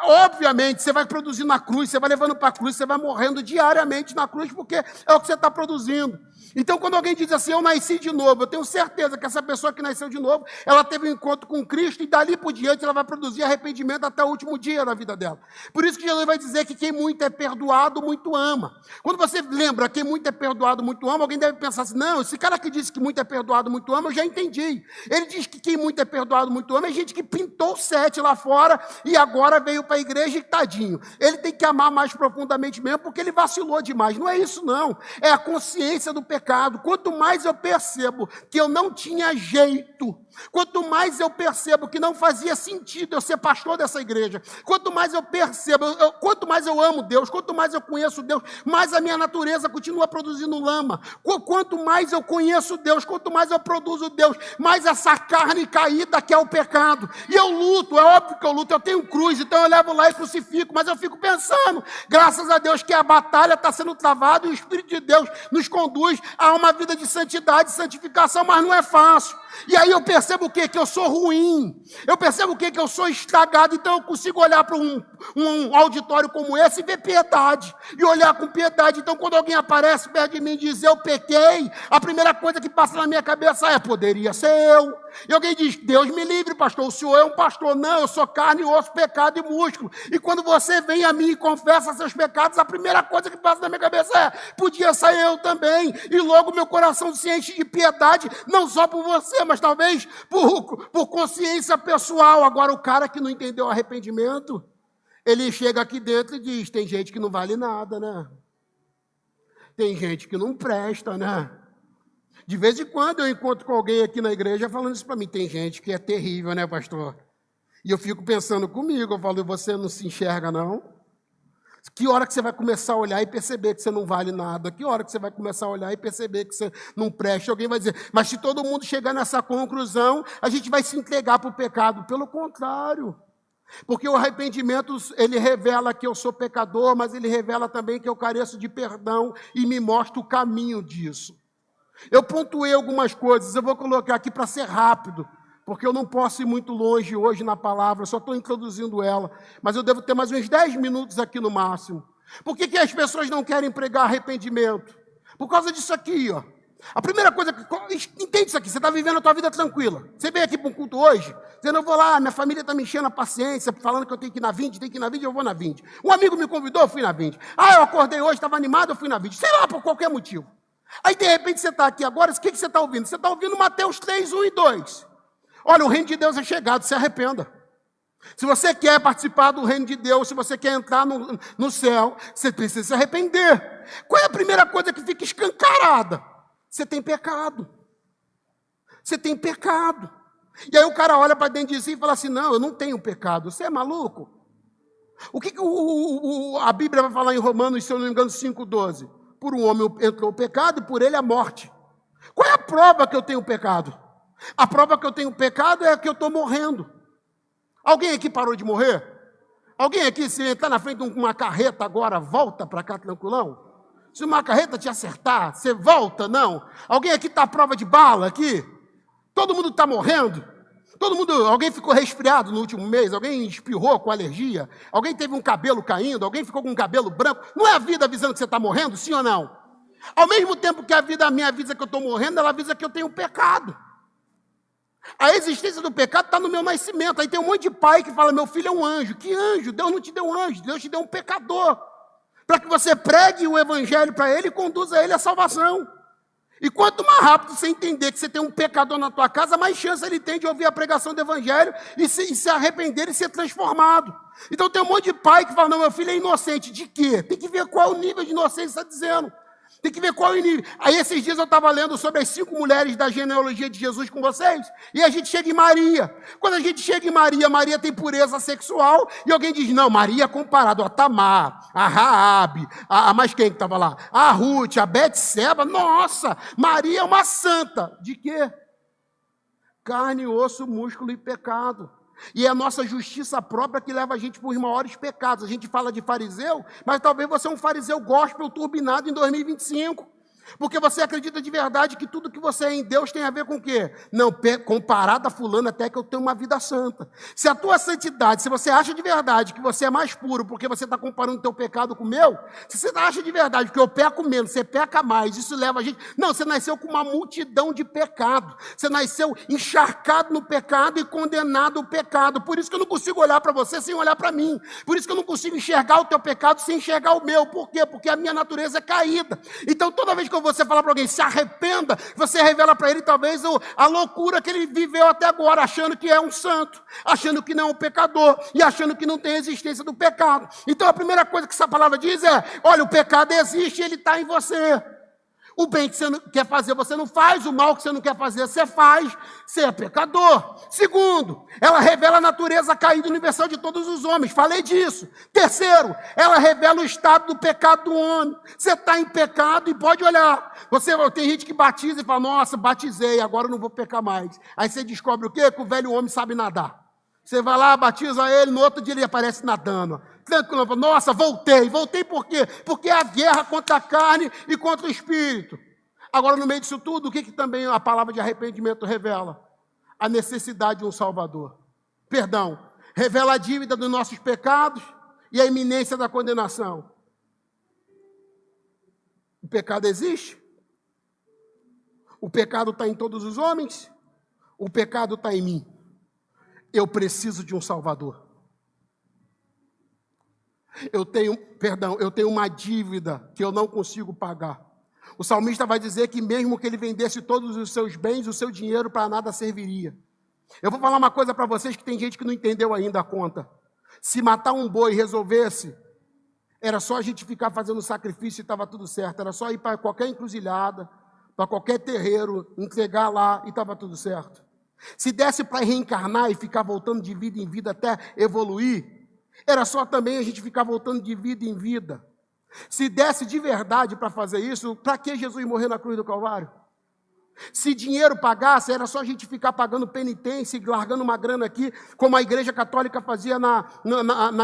Speaker 1: obviamente, você vai produzindo na cruz, você vai levando para a cruz, você vai morrendo diariamente na cruz, porque é o que você está produzindo. Então, quando alguém diz assim: eu nasci de novo, eu tenho certeza que essa pessoa que nasceu de novo, ela teve um encontro com Cristo e dali por diante ela vai produzir arrependimento até o último dia da vida dela. Por isso que Jesus vai dizer que quem muito é perdoado, muito ama. Quando você lembra quem muito é perdoado, muito ama, alguém deve pensar assim: não, esse cara que disse que muito é perdoado, muito ama, eu já entendi. Ele diz que quem muito é perdoado, muito ama, é gente que pintou 7 lá fora e agora veio para a igreja e tadinho. Ele tem que amar mais profundamente mesmo, porque ele vacilou demais. Não é isso não, é a consciência do pecado. Quanto mais eu percebo que eu não tinha jeito, quanto mais eu percebo que não fazia sentido eu ser pastor dessa igreja, quanto mais eu percebo, quanto mais eu amo Deus, quanto mais eu conheço Deus, mais a minha natureza continua produzindo lama. Quanto mais eu conheço Deus, quanto mais eu produzo Deus, mais essa carne caída que é o pecado. E eu luto, é óbvio que eu luto, eu tenho cruz, então eu levo lá e crucifico, mas eu fico pensando, graças a Deus que a batalha está sendo travada e o Espírito de Deus nos conduz a uma vida de santidade, santificação, mas não é fácil. E aí eu percebo o quê? Que eu sou ruim. Eu percebo o quê? Que eu sou estragado. Então eu consigo olhar para um auditório como esse e ver piedade. E olhar com piedade. Então quando alguém aparece perto de mim e diz: eu pequei, a primeira coisa que passa na minha cabeça é: poderia ser eu. E alguém diz: Deus me livre, pastor, o senhor é um pastor. Não, eu sou carne, osso, pecado e músculo. E quando você vem a mim e confessa seus pecados, a primeira coisa que passa na minha cabeça é: podia ser eu também. E logo meu coração se enche de piedade, não só por você, mas talvez por consciência pessoal. Agora o cara que não entendeu o arrependimento, ele chega aqui dentro e diz: tem gente que não vale nada, né? Tem gente que não presta, né? De vez em quando eu encontro com alguém aqui na igreja falando isso para mim: tem gente que é terrível, né, pastor? E eu fico pensando comigo, eu falo: você não se enxerga, não? Que hora que você vai começar a olhar e perceber que você não vale nada? Que hora que você vai começar a olhar e perceber que você não presta? Alguém vai dizer: mas se todo mundo chegar nessa conclusão, a gente vai se entregar para o pecado. Pelo contrário. Porque o arrependimento, ele revela que eu sou pecador, mas ele revela também que eu careço de perdão e me mostra o caminho disso. Eu pontuei algumas coisas, eu vou colocar aqui para ser rápido, porque eu não posso ir muito longe hoje na palavra, só estou introduzindo ela, mas eu devo ter mais uns 10 minutos aqui no máximo. Por que as pessoas não querem pregar arrependimento? Por causa disso aqui, ó. A primeira coisa, entende isso aqui, você está vivendo a tua vida tranquila. Você veio aqui para um culto hoje, dizendo: eu vou lá, minha família está me enchendo a paciência, falando que eu tenho que ir na 20, eu vou na 20. Um amigo me convidou, eu fui na 20. Eu acordei hoje, estava animado, eu fui na 20. Sei lá, por qualquer motivo. Aí, de repente, você está aqui agora, o que você está ouvindo? Você está ouvindo Mateus 3, 1 e 2. Olha, o reino de Deus é chegado, se arrependa. Se você quer participar do reino de Deus, se você quer entrar no céu, você precisa se arrepender. Qual é a primeira coisa que fica escancarada? Você tem pecado. Você tem pecado. E aí o cara olha para dentro de si e fala assim: não, eu não tenho pecado. Você é maluco? O que a Bíblia vai falar em Romanos, se eu não me engano, 5,12? Por um homem entrou o pecado e por ele a morte. Qual é a prova que eu tenho pecado? A prova que eu tenho pecado é que eu estou morrendo. Alguém aqui parou de morrer? Alguém aqui, se entrar na frente de uma carreta agora, volta para cá tranquilão? Se uma carreta te acertar, você volta, não? Alguém aqui está à prova de bala aqui? Todo mundo está morrendo? Alguém ficou resfriado no último mês? Alguém espirrou com alergia? Alguém teve um cabelo caindo? Alguém ficou com um cabelo branco? Não é a vida avisando que você está morrendo, sim ou não? Ao mesmo tempo que a vida minha avisa que eu estou morrendo, ela avisa que eu tenho pecado. A existência do pecado está no meu nascimento. Aí tem um monte de pai que fala: meu filho é um anjo. Que anjo? Deus não te deu um anjo, Deus te deu um pecador. para que você pregue o evangelho para ele e conduza ele à salvação. E quanto mais rápido você entender que você tem um pecador na tua casa, mais chance ele tem de ouvir a pregação do evangelho e se arrepender e ser transformado. Então tem um monte de pai que fala, não, meu filho é inocente. De quê? Tem que ver qual é o nível de inocência que está dizendo. Tem que ver qual é o nível. Aí esses dias eu estava lendo sobre as 5 mulheres da genealogia de Jesus com vocês, e a gente chega em Maria. Quando a gente chega em Maria, Maria tem pureza sexual, e alguém diz, não, Maria comparado a Tamar, a Raabe, a mais quem que estava lá? A Ruth, a Betseba, nossa, Maria é uma santa. De quê? Carne, osso, músculo e pecado. E é a nossa justiça própria que leva a gente para os maiores pecados. A gente fala de fariseu, mas talvez você é um fariseu gospel turbinado em 2025. Porque você acredita de verdade que tudo que você é em Deus tem a ver com o quê? Não, comparado a fulano até que eu tenho uma vida santa. Se a tua santidade, se você acha de verdade que você é mais puro porque você está comparando o teu pecado com o meu, se você acha de verdade que eu peco menos, você peca mais, isso leva a gente... Não, você nasceu com uma multidão de pecado. Você nasceu encharcado no pecado e condenado ao pecado. Por isso que eu não consigo olhar para você sem olhar para mim. Por isso que eu não consigo enxergar o teu pecado sem enxergar o meu. Por quê? Porque a minha natureza é caída. Então toda vez que você falar para alguém, se arrependa, você revela para ele talvez a loucura que ele viveu até agora, achando que é um santo, achando que não é um pecador e achando que não tem existência do pecado. Então a primeira coisa que essa palavra diz é, olha, o pecado existe e ele está em você. O bem que você não quer fazer, você não faz. O mal que você não quer fazer, você faz. Você é pecador. Segundo, ela revela a natureza caída universal de todos os homens. Falei disso. Terceiro, ela revela o estado do pecado do homem. Você está em pecado e pode olhar. Tem gente que batiza e fala, nossa, batizei, agora eu não vou pecar mais. Aí você descobre o quê? Que o velho homem sabe nadar. Você vai lá, batiza ele, no outro dia ele aparece nadando. Tranquilo, nossa, voltei por quê? Porque é a guerra contra a carne e contra o espírito. Agora, no meio disso tudo, o que também a palavra de arrependimento revela? A necessidade de um Salvador. Perdão, revela a dívida dos nossos pecados e a iminência da condenação. O pecado existe? O pecado está em todos os homens? O pecado está em mim. Eu preciso de um Salvador. Eu tenho uma dívida que eu não consigo pagar. O salmista vai dizer que mesmo que ele vendesse todos os seus bens, o seu dinheiro para nada serviria. Eu vou falar uma coisa para vocês que tem gente que não entendeu ainda a conta. Se matar um boi resolvesse, era só a gente ficar fazendo sacrifício e estava tudo certo. Era só ir para qualquer encruzilhada, para qualquer terreiro, entregar lá e estava tudo certo. Se desse para reencarnar e ficar voltando de vida em vida até evoluir, era só também a gente ficar voltando de vida em vida. Se desse de verdade para fazer isso, para que Jesus morreu na cruz do Calvário? Se dinheiro pagasse, era só a gente ficar pagando penitência e largando uma grana aqui, como a Igreja Católica fazia na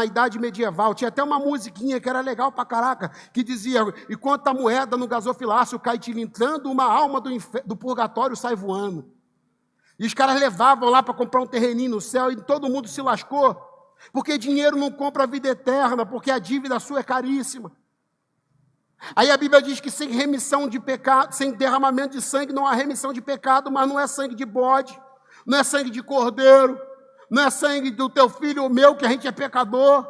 Speaker 1: Idade Medieval. Tinha até uma musiquinha que era legal pra caraca, que dizia, enquanto a moeda no gasofilácio cai tilintando, uma alma do purgatório sai voando. E os caras levavam lá para comprar um terreninho no céu e todo mundo se lascou. Porque dinheiro não compra a vida eterna, porque a dívida sua é caríssima. Aí a Bíblia diz que sem remissão de pecado, sem derramamento de sangue, não há remissão de pecado, mas não é sangue de bode, não é sangue de cordeiro, não é sangue do teu filho ou meu, que a gente é pecador.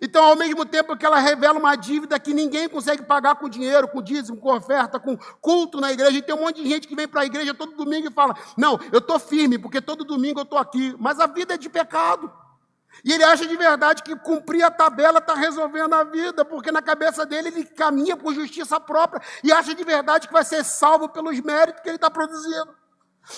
Speaker 1: Então, ao mesmo tempo que ela revela uma dívida que ninguém consegue pagar com dinheiro, com dízimo, com oferta, com culto na igreja, e tem um monte de gente que vem para a igreja todo domingo e fala, não, eu estou firme, porque todo domingo eu estou aqui, mas a vida é de pecado. E ele acha de verdade que cumprir a tabela está resolvendo a vida, porque na cabeça dele ele caminha por justiça própria e acha de verdade que vai ser salvo pelos méritos que ele está produzindo.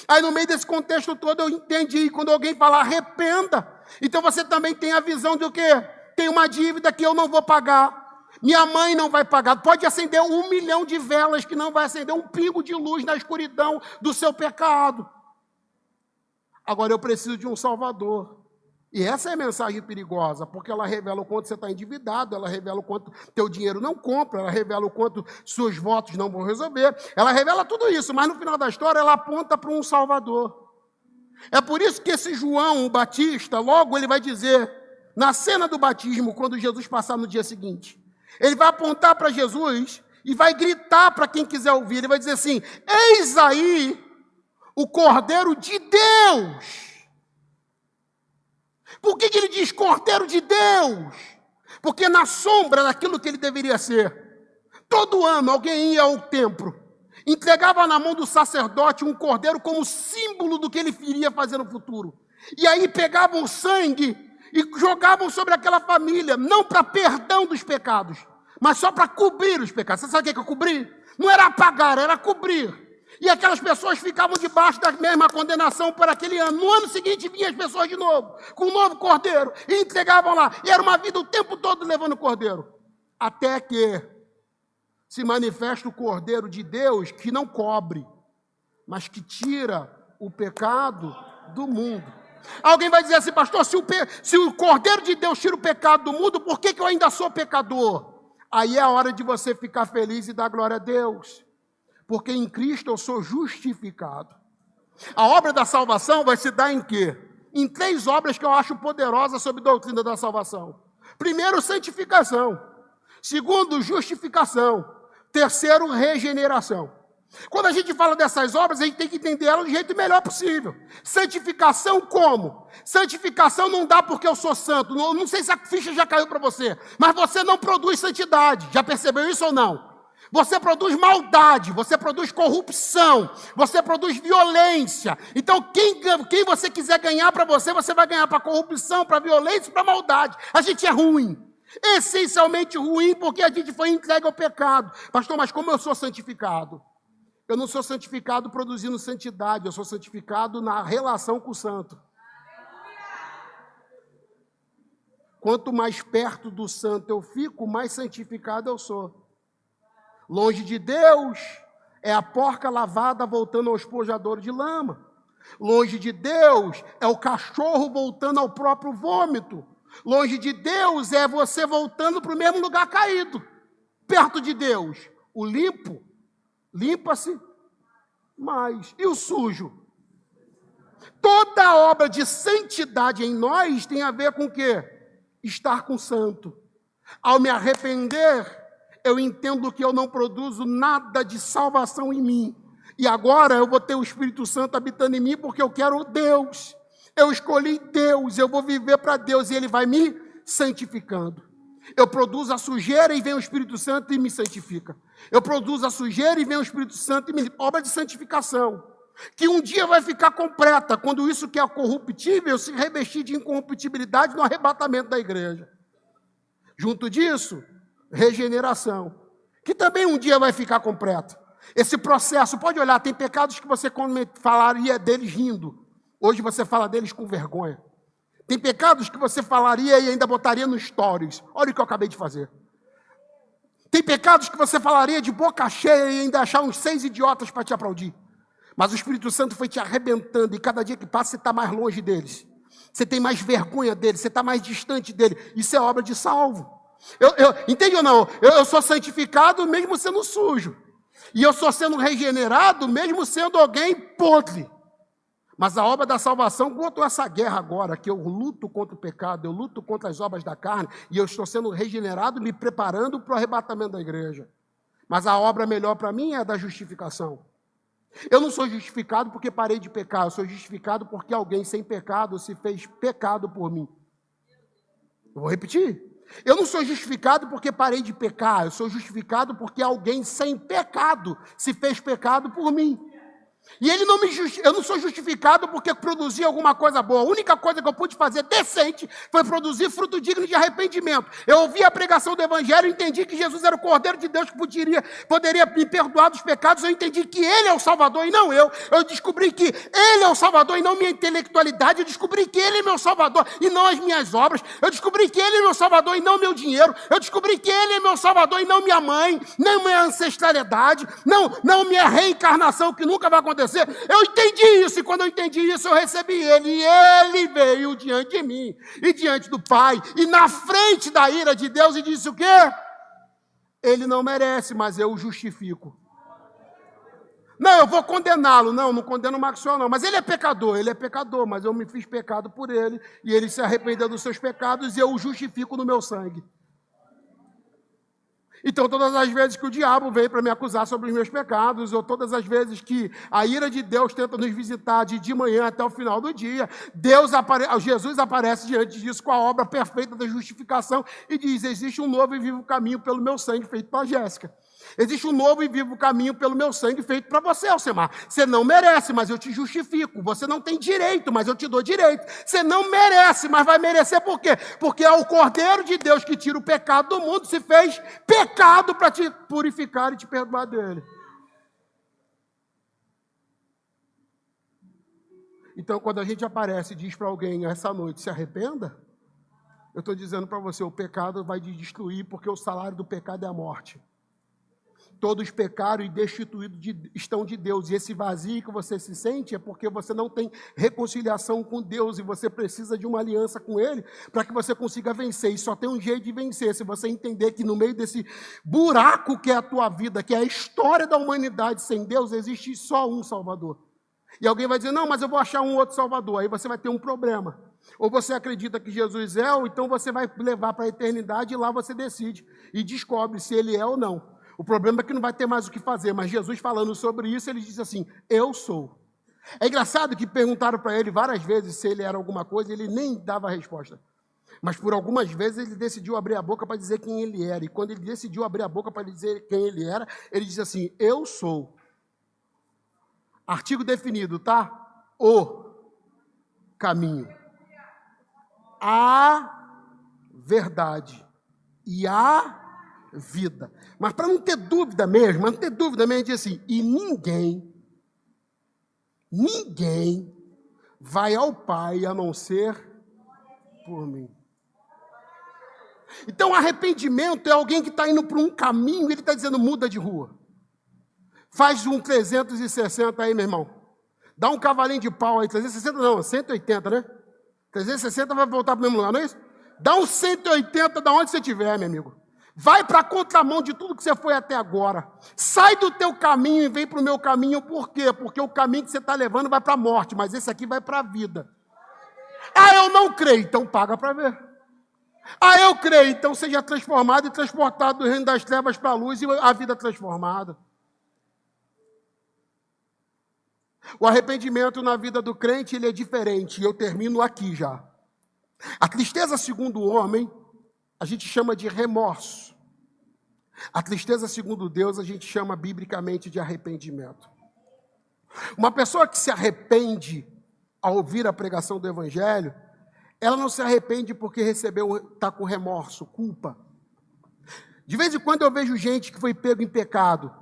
Speaker 1: Aí no meio desse contexto todo eu entendi, quando alguém fala arrependa, então você também tem a visão de o quê? Tem uma dívida que eu não vou pagar, minha mãe não vai pagar, pode acender 1 milhão de velas que não vai acender um pingo de luz na escuridão do seu pecado. Agora eu preciso de um Salvador. E essa é a mensagem perigosa, porque ela revela o quanto você está endividado, ela revela o quanto teu dinheiro não compra, ela revela o quanto seus votos não vão resolver, ela revela tudo isso, mas no final da história ela aponta para um Salvador. É por isso que esse João, o Batista, logo ele vai dizer, na cena do batismo, quando Jesus passar no dia seguinte, ele vai apontar para Jesus e vai gritar para quem quiser ouvir, ele vai dizer assim, eis aí o Cordeiro de Deus. Por que ele diz Cordeiro de Deus? Porque na sombra daquilo que ele deveria ser, todo ano alguém ia ao templo, entregava na mão do sacerdote um cordeiro como símbolo do que ele iria fazer no futuro. E aí pegavam o sangue e jogavam sobre aquela família, não para perdão dos pecados, mas só para cobrir os pecados. Você sabe o que é cobrir? Não era apagar, era cobrir. E aquelas pessoas ficavam debaixo da mesma condenação por aquele ano. No ano seguinte vinham as pessoas de novo, com um novo cordeiro, e entregavam lá. E era uma vida o tempo todo levando o cordeiro. Até que se manifesta o cordeiro de Deus, que não cobre, mas que tira o pecado do mundo. Alguém vai dizer assim, pastor, se o cordeiro de Deus tira o pecado do mundo, por que eu ainda sou pecador? Aí é a hora de você ficar feliz e dar glória a Deus. Porque em Cristo eu sou justificado. A obra da salvação vai se dar em quê? Em 3 obras que eu acho poderosas sobre a doutrina da salvação. Primeiro, santificação. Segundo, justificação. Terceiro, regeneração. Quando a gente fala dessas obras, a gente tem que entender elas do jeito melhor possível. Santificação como? Santificação não dá porque eu sou santo. Não sei se a ficha já caiu para você, mas você não produz santidade. Já percebeu isso ou não? Você produz maldade, você produz corrupção, você produz violência. Então, quem você quiser ganhar para você, você vai ganhar para corrupção, para violência e para maldade. A gente é ruim, essencialmente ruim, porque a gente foi entregue ao pecado. Pastor, mas como eu sou santificado? Eu não sou santificado produzindo santidade, eu sou santificado na relação com o santo. Quanto mais perto do santo eu fico, mais santificado eu sou. Longe de Deus é a porca lavada voltando ao espojador de lama. Longe de Deus é o cachorro voltando ao próprio vômito. Longe de Deus é você voltando para o mesmo lugar caído. Perto de Deus, o limpo limpa-se mais. E o sujo? Toda obra de santidade em nós tem a ver com o quê? Estar com o santo. Ao me arrepender, eu entendo que eu não produzo nada de salvação em mim. E agora eu vou ter o Espírito Santo habitando em mim porque eu quero Deus. Eu escolhi Deus, eu vou viver para Deus e Ele vai me santificando. Eu produzo a sujeira e vem o Espírito Santo e me santifica. Eu produzo a sujeira e vem o Espírito Santo e me... Obra de santificação. Que um dia vai ficar completa, quando isso que é corruptível se revestir de incorruptibilidade no arrebatamento da igreja. Junto disso, regeneração, que também um dia vai ficar completo. Esse processo, pode olhar, tem pecados que você falaria deles rindo, hoje você fala deles com vergonha. Tem pecados que você falaria e ainda botaria no stories. Olha o que eu acabei de fazer. Tem pecados que você falaria de boca cheia e ainda achar uns 6 idiotas para te aplaudir. Mas o Espírito Santo foi te arrebentando e cada dia que passa você está mais longe deles. Você tem mais vergonha deles, você está mais distante dele. Isso é obra de salvo. Entende ou não? Eu sou santificado mesmo sendo sujo. E eu sou sendo regenerado mesmo sendo alguém podre. Mas a obra da salvação botou essa guerra agora, que eu luto contra o pecado, eu luto contra as obras da carne, e eu estou sendo regenerado, me preparando para o arrebatamento da igreja. Mas a obra melhor para mim é a da justificação. Eu não sou justificado porque parei de pecar, eu sou justificado porque alguém sem pecado se fez pecado por mim. Eu vou repetir. Eu não sou justificado porque parei de pecar, eu sou justificado porque alguém sem pecado se fez pecado por mim. E ele não eu não sou justificado porque produzi alguma coisa boa. A única coisa que eu pude fazer decente foi produzir fruto digno de arrependimento. Eu ouvi a pregação do Evangelho e entendi que Jesus era o Cordeiro de Deus que poderia me perdoar dos pecados. Eu entendi que Ele é o Salvador e não eu. Eu descobri que Ele é o Salvador e não minha intelectualidade. Eu descobri que Ele é meu Salvador e não as minhas obras. Eu descobri que Ele é meu Salvador e não meu dinheiro. Eu descobri que Ele é meu Salvador e não minha mãe, nem minha ancestralidade, não minha reencarnação que nunca vai acontecer. Eu entendi isso, e quando eu entendi isso, eu recebi Ele, e Ele veio diante de mim, e diante do Pai, e na frente da ira de Deus, e disse o quê? Ele não merece, mas eu o justifico. Não, eu vou condená-lo, não condeno o Maxwell não, mas ele é pecador, mas eu me fiz pecado por ele, e ele se arrependeu dos seus pecados, e eu o justifico no meu sangue. Então, todas as vezes que o diabo vem para me acusar sobre os meus pecados, ou todas as vezes que a ira de Deus tenta nos visitar de manhã até o final do dia, Jesus aparece diante disso com a obra perfeita da justificação e diz: existe um novo e vivo caminho pelo meu sangue feito para a Jéssica. Existe um novo e vivo caminho pelo meu sangue feito para você, Alcemar. Você não merece, mas eu te justifico. Você não tem direito, mas eu te dou direito. Você não merece, mas vai merecer por quê? Porque é o Cordeiro de Deus que tira o pecado do mundo, se fez pecado para te purificar e te perdoar dele. Então, quando a gente aparece e diz para alguém essa noite, se arrependa, eu estou dizendo para você, o pecado vai te destruir, porque o salário do pecado é a morte. Todos pecaram e destituídos estão de Deus. E esse vazio que você se sente é porque você não tem reconciliação com Deus e você precisa de uma aliança com Ele para que você consiga vencer. E só tem um jeito de vencer, se você entender que no meio desse buraco que é a tua vida, que é a história da humanidade sem Deus, existe só um Salvador. E alguém vai dizer: não, mas eu vou achar um outro Salvador. Aí você vai ter um problema. Ou você acredita que Jesus é, ou então você vai levar para a eternidade e lá você decide e descobre se Ele é ou não. O problema é que não vai ter mais o que fazer, mas Jesus falando sobre isso, ele disse assim: eu sou. É engraçado que perguntaram para ele várias vezes se ele era alguma coisa, e ele nem dava a resposta. Mas por algumas vezes ele decidiu abrir a boca para dizer quem ele era. E quando ele decidiu abrir a boca para dizer quem ele era, ele disse assim: eu sou. Artigo definido, tá? O caminho, a verdade e a vida. Mas para não ter dúvida mesmo, diz assim: e ninguém vai ao Pai a não ser por mim. Então, arrependimento é alguém que está indo para um caminho e ele está dizendo: muda de rua. Faz um 360 aí, meu irmão. Dá um cavalinho de pau aí, 360 não, 180, né? 360 vai voltar para o mesmo lugar, não é isso? Dá um 180 da onde você estiver, meu amigo. Vai para a contramão de tudo que você foi até agora. Sai do teu caminho e vem para o meu caminho. Por quê? Porque o caminho que você está levando vai para a morte, mas esse aqui vai para a vida. Ah, eu não creio, então paga para ver. Ah, eu creio, então seja transformado e transportado do reino das trevas para a luz e a vida transformada. O arrependimento na vida do crente, ele é diferente. E eu termino aqui já. A tristeza, segundo o homem, a gente chama de remorso. A tristeza, segundo Deus, a gente chama biblicamente de arrependimento. Uma pessoa que se arrepende ao ouvir a pregação do Evangelho, ela não se arrepende porque está com remorso, culpa. De vez em quando eu vejo gente que foi pego em pecado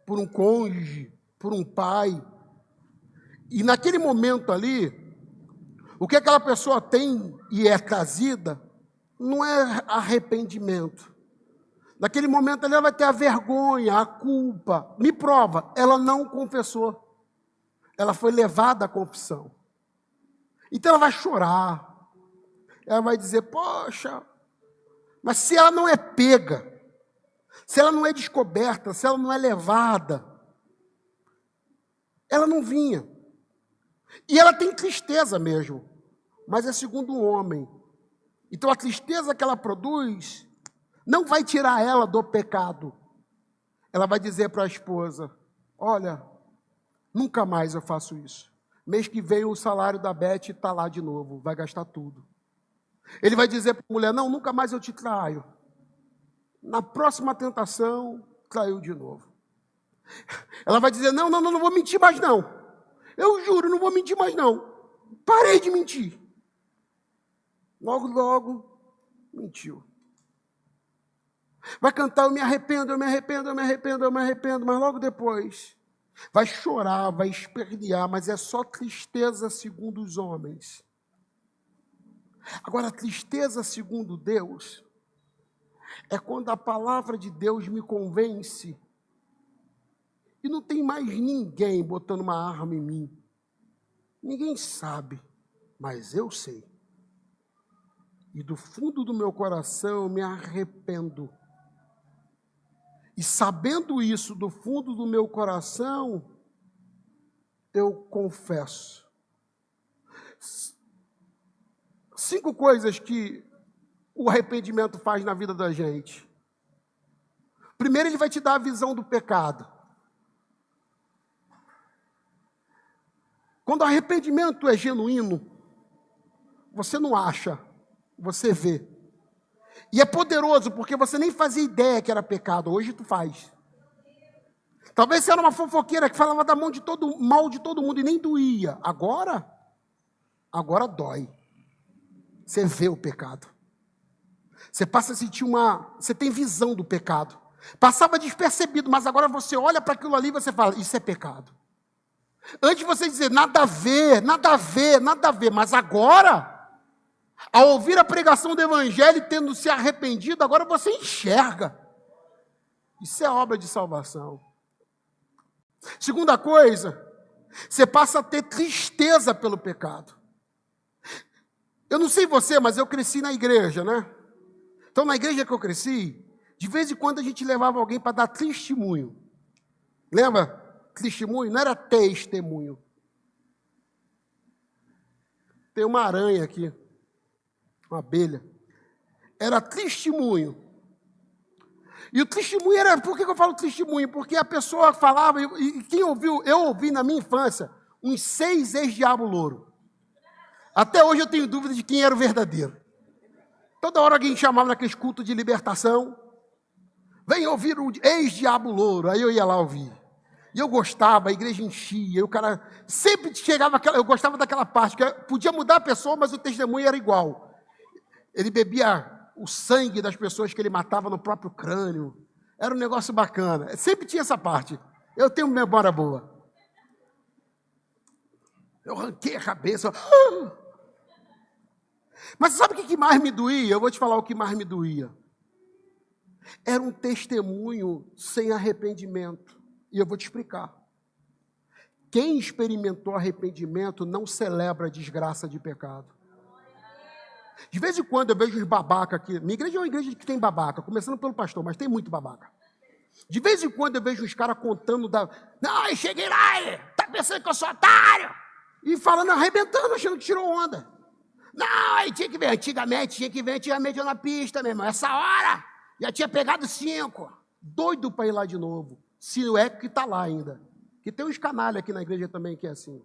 Speaker 1: por um cônjuge, por um pai, e naquele momento ali, o que aquela pessoa tem e é trazida, não é arrependimento. Naquele momento ela vai ter a vergonha, a culpa. Me prova, ela não confessou. Ela foi levada à confissão. Então ela vai chorar. Ela vai dizer: poxa, mas se ela não é pega, se ela não é descoberta, se ela não é levada, ela não vinha. E ela tem tristeza mesmo, mas é segundo o homem. Então a tristeza que ela produz não vai tirar ela do pecado. Ela vai dizer para a esposa: olha, nunca mais eu faço isso. Mês que vem o salário da Beth está lá de novo, vai gastar tudo. Ele vai dizer para a mulher: não, nunca mais eu te traio. Na próxima tentação, traiu de novo. Ela vai dizer: não vou mentir mais não. Eu juro, não vou mentir mais não. Parei de mentir. Logo, mentiu. Vai cantar: eu me arrependo, mas logo depois vai chorar, vai espernear, mas é só tristeza segundo os homens. Agora, a tristeza segundo Deus é quando a palavra de Deus me convence e não tem mais ninguém botando uma arma em mim. Ninguém sabe, mas eu sei. E do fundo do meu coração eu me arrependo. E sabendo isso do fundo do meu coração, eu confesso. 5 coisas que o arrependimento faz na vida da gente. Primeiro, ele vai te dar a visão do pecado. Quando o arrependimento é genuíno, você não acha, você vê. E é poderoso, porque você nem fazia ideia que era pecado, hoje tu faz. Talvez você era uma fofoqueira que falava da mão de mal de todo mundo e nem doía. Agora dói. Você vê o pecado. Você passa a sentir você tem visão do pecado. Passava despercebido, mas agora você olha para aquilo ali e você fala, isso é pecado. Antes de você dizer, nada a ver, nada a ver, nada a ver, mas agora, ao ouvir a pregação do evangelho e tendo se arrependido, agora você enxerga. Isso é obra de salvação. Segunda coisa, você passa a ter tristeza pelo pecado. Eu não sei você, mas eu cresci na igreja, né? Então, na igreja que eu cresci, de vez em quando a gente levava alguém para dar testemunho. Lembra? Testemunho? Não era testemunho. Tem uma aranha aqui, uma abelha. Era testemunho. E o testemunho era... Por que eu falo testemunho? Porque a pessoa falava, e quem ouviu, eu ouvi na minha infância, uns 6 ex-diabo louro. Até hoje eu tenho dúvida de quem era o verdadeiro. Toda hora alguém chamava naqueles cultos de libertação. Vem ouvir o ex-diabo louro. Aí eu ia lá ouvir. E eu gostava, a igreja enchia. E o cara sempre chegava... Eu gostava daquela parte, que podia mudar a pessoa, mas o testemunho era igual. Ele bebia o sangue das pessoas que ele matava no próprio crânio. Era um negócio bacana. Sempre tinha essa parte. Eu tenho memória boa. Eu arranquei a cabeça. Mas sabe o que mais me doía? Eu vou te falar o que mais me doía. Era um testemunho sem arrependimento. E eu vou te explicar. Quem experimentou arrependimento não celebra a desgraça de pecado. De vez em quando eu vejo os babacas aqui. Minha igreja é uma igreja que tem babaca, começando pelo pastor, mas tem muito babaca. De vez em quando eu vejo os caras contando Não, eu cheguei lá, tá pensando que eu sou otário? E falando, arrebentando, achando que tirou onda. Não, aí tinha que ver, antigamente eu na pista, meu irmão. Essa hora, já tinha pegado 5. Doido para ir lá de novo. Se não é que está lá ainda. Que tem uns canalhas aqui na igreja também que é assim.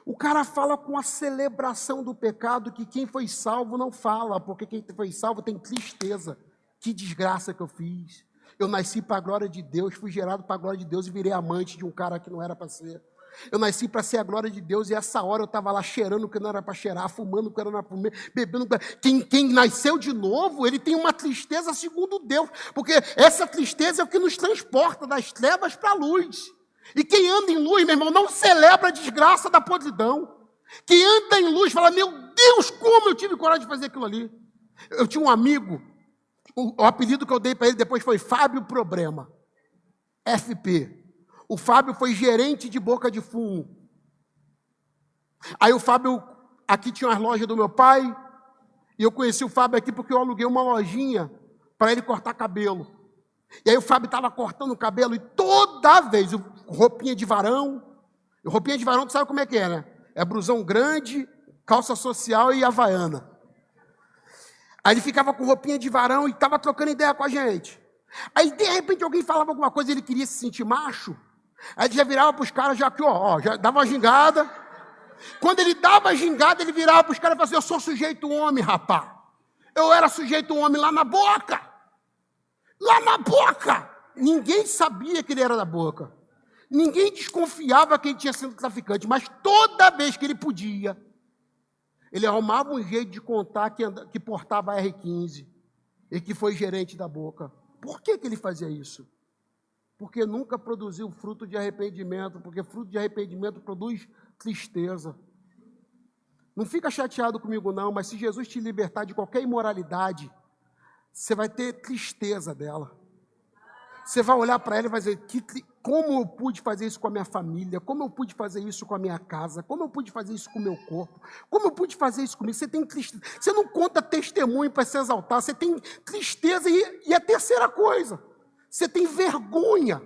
Speaker 1: O cara fala com a celebração do pecado que quem foi salvo não fala, porque quem foi salvo tem tristeza. Que desgraça que eu fiz. Eu nasci para a glória de Deus, fui gerado para a glória de Deus e virei amante de um cara que não era para ser. Eu nasci para ser a glória de Deus e essa hora eu estava lá cheirando o que não era para cheirar, fumando o que não era para fumar, bebendo. Quem nasceu de novo, ele tem uma tristeza segundo Deus, porque essa tristeza é o que nos transporta das trevas para a luz. E quem anda em luz, meu irmão, não celebra a desgraça da podridão. Quem anda em luz fala, meu Deus, como eu tive coragem de fazer aquilo ali. Eu tinha um amigo, o apelido que eu dei para ele depois foi Fábio Problema, FP. O Fábio foi gerente de boca de fumo. Aí o Fábio, aqui tinha as lojas do meu pai, e eu conheci o Fábio aqui porque eu aluguei uma lojinha para ele cortar cabelo. E aí o Fábio estava cortando o cabelo e toda vez, roupinha de varão, tu sabe como é que é, né? É blusão grande, calça social e havaiana. Aí ele ficava com roupinha de varão e estava trocando ideia com a gente. Aí de repente alguém falava alguma coisa e ele queria se sentir macho. Aí ele já virava para os caras, já dava uma gingada. Quando ele dava a gingada, ele virava para os caras e falava assim, eu sou sujeito homem, rapaz. Eu era sujeito homem lá na boca. Lá na boca. Ninguém sabia que ele era da boca. Ninguém desconfiava que ele tinha sido traficante. Mas toda vez que ele podia, ele arrumava um jeito de contar que portava a R15 e que foi gerente da boca. Por que ele fazia isso? Porque nunca produziu fruto de arrependimento, porque fruto de arrependimento produz tristeza. Não fica chateado comigo não, mas se Jesus te libertar de qualquer imoralidade, você vai ter tristeza dela. Você vai olhar para ela e vai dizer, como eu pude fazer isso com a minha família, como eu pude fazer isso com a minha casa, como eu pude fazer isso com o meu corpo, como eu pude fazer isso comigo. Você tem tristeza, você não conta testemunho para se exaltar, você tem tristeza e a terceira coisa, você tem vergonha.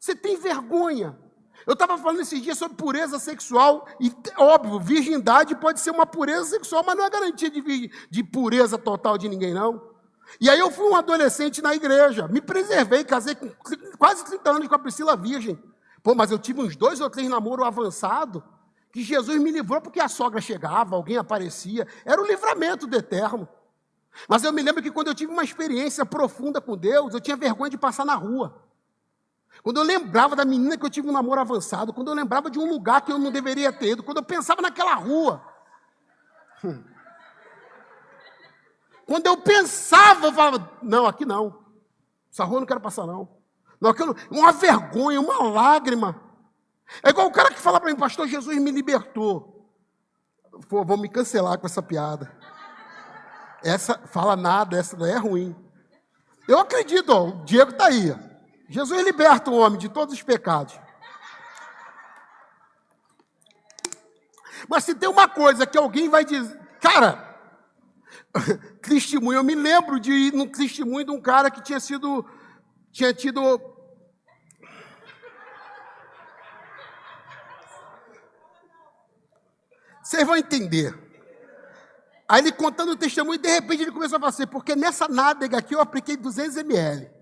Speaker 1: Você tem vergonha. Eu estava falando esses dias sobre pureza sexual, e óbvio, virgindade pode ser uma pureza sexual, mas não é garantia de pureza total de ninguém, não. E aí eu fui um adolescente na igreja, me preservei, casei com quase 30 anos com a Priscila virgem. Pô, mas eu tive uns 2 ou 3 namoros avançados, que Jesus me livrou porque a sogra chegava, alguém aparecia, era o livramento do eterno. Mas eu me lembro que quando eu tive uma experiência profunda com Deus, eu tinha vergonha de passar na rua. Quando eu lembrava da menina que eu tive um namoro avançado, quando eu lembrava de um lugar que eu não deveria ter ido, quando eu pensava naquela rua. Quando eu pensava, eu falava, não, aqui não. Essa rua eu não quero passar, não. Não, aquilo, uma vergonha, uma lágrima. É igual o cara que fala para mim, pastor, Jesus me libertou. Pô, vou me cancelar com essa piada. Essa, fala nada, essa daí é ruim. Eu acredito, ó, o Diego está aí. Jesus liberta o homem de todos os pecados. Mas se tem uma coisa que alguém vai dizer, cara, testemunho, eu me lembro de ir no testemunho de um cara que tinha tido. Vocês vão entender. Aí ele contando o testemunho, de repente ele começou a falar assim, porque nessa nádega aqui eu apliquei 200 ml.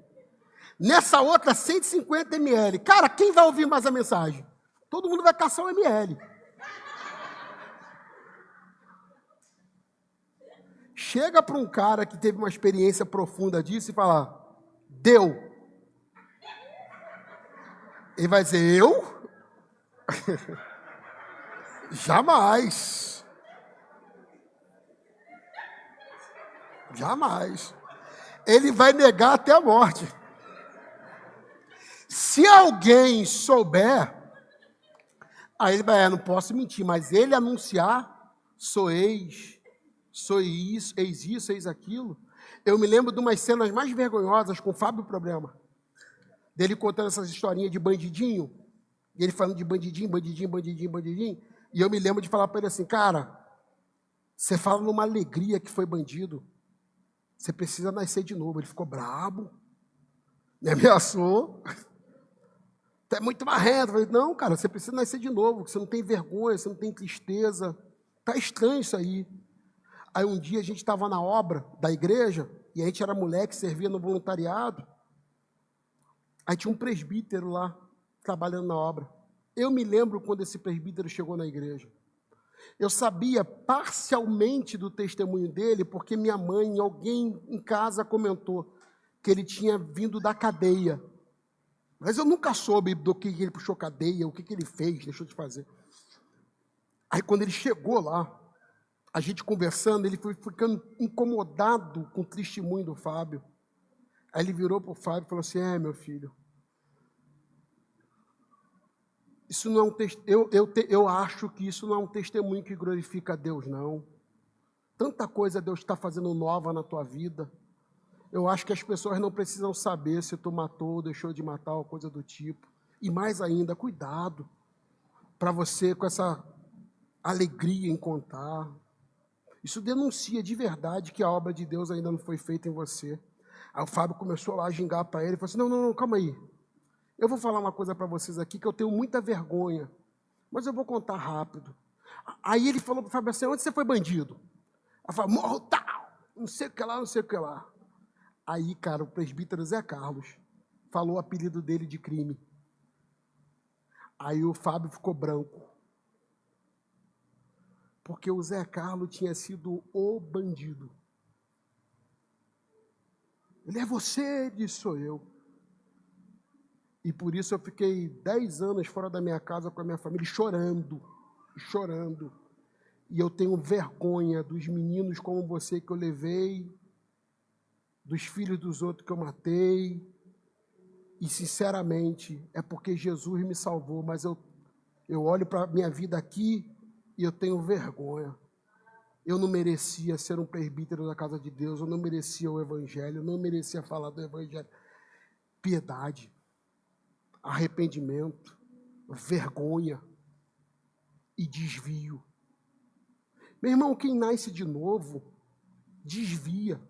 Speaker 1: Nessa outra, 150 ml. Cara, quem vai ouvir mais a mensagem? Todo mundo vai caçar um ml. Chega para um cara que teve uma experiência profunda disso e fala, deu. Ele vai dizer, eu? Jamais. Jamais. Ele vai negar até a morte. Se alguém souber, aí ele vai, não posso mentir, mas ele anunciar, sou isso, eis aquilo. Eu me lembro de umas cenas mais vergonhosas com o Fábio Problema. Dele contando essas historinhas de bandidinho, e ele falando de bandidinho, e eu me lembro de falar para ele assim, cara, você fala numa alegria que foi bandido, você precisa nascer de novo. Ele ficou brabo, me ameaçou, é muito marrento. Eu falei, não, cara, você precisa nascer de novo, você não tem vergonha, você não tem tristeza, tá estranho isso aí. Aí um dia a gente estava na obra da igreja, e a gente era moleque, servia no voluntariado, aí tinha um presbítero lá, trabalhando na obra. Eu me lembro quando esse presbítero chegou na igreja. Eu sabia parcialmente do testemunho dele, porque minha mãe, alguém em casa comentou que ele tinha vindo da cadeia. Mas eu nunca soube do que ele puxou cadeia, o que ele fez, deixou de fazer. Aí quando ele chegou lá, a gente conversando, ele foi ficando incomodado com o testemunho do Fábio. Aí ele virou para o Fábio e falou assim, meu filho, isso não é um eu acho que isso não é um testemunho que glorifica a Deus, não. Tanta coisa Deus está fazendo nova na tua vida. Eu acho que as pessoas não precisam saber se tu matou, deixou de matar, ou coisa do tipo. E mais ainda, cuidado para você com essa alegria em contar. Isso denuncia de verdade que a obra de Deus ainda não foi feita em você. Aí o Fábio começou lá a gingar para ele e falou assim, não, calma aí. Eu vou falar uma coisa para vocês aqui que eu tenho muita vergonha, mas eu vou contar rápido. Aí ele falou para o Fábio assim, onde você foi bandido? Ela falou, morro tal, não sei o que lá, não sei o que lá. Aí, cara, o presbítero Zé Carlos falou o apelido dele de crime. Aí o Fábio ficou branco. Porque o Zé Carlos tinha sido o bandido. Ele é você, disse, sou eu. E por isso eu fiquei 10 anos fora da minha casa com a minha família, chorando. E eu tenho vergonha dos meninos como você que eu levei, dos filhos dos outros que eu matei. E, sinceramente, é porque Jesus me salvou, mas eu olho para a minha vida aqui e eu tenho vergonha. Eu não merecia ser um presbítero da casa de Deus, eu não merecia o evangelho, eu não merecia falar do evangelho. Piedade, arrependimento, vergonha e desvio. Meu irmão, quem nasce de novo, desvia.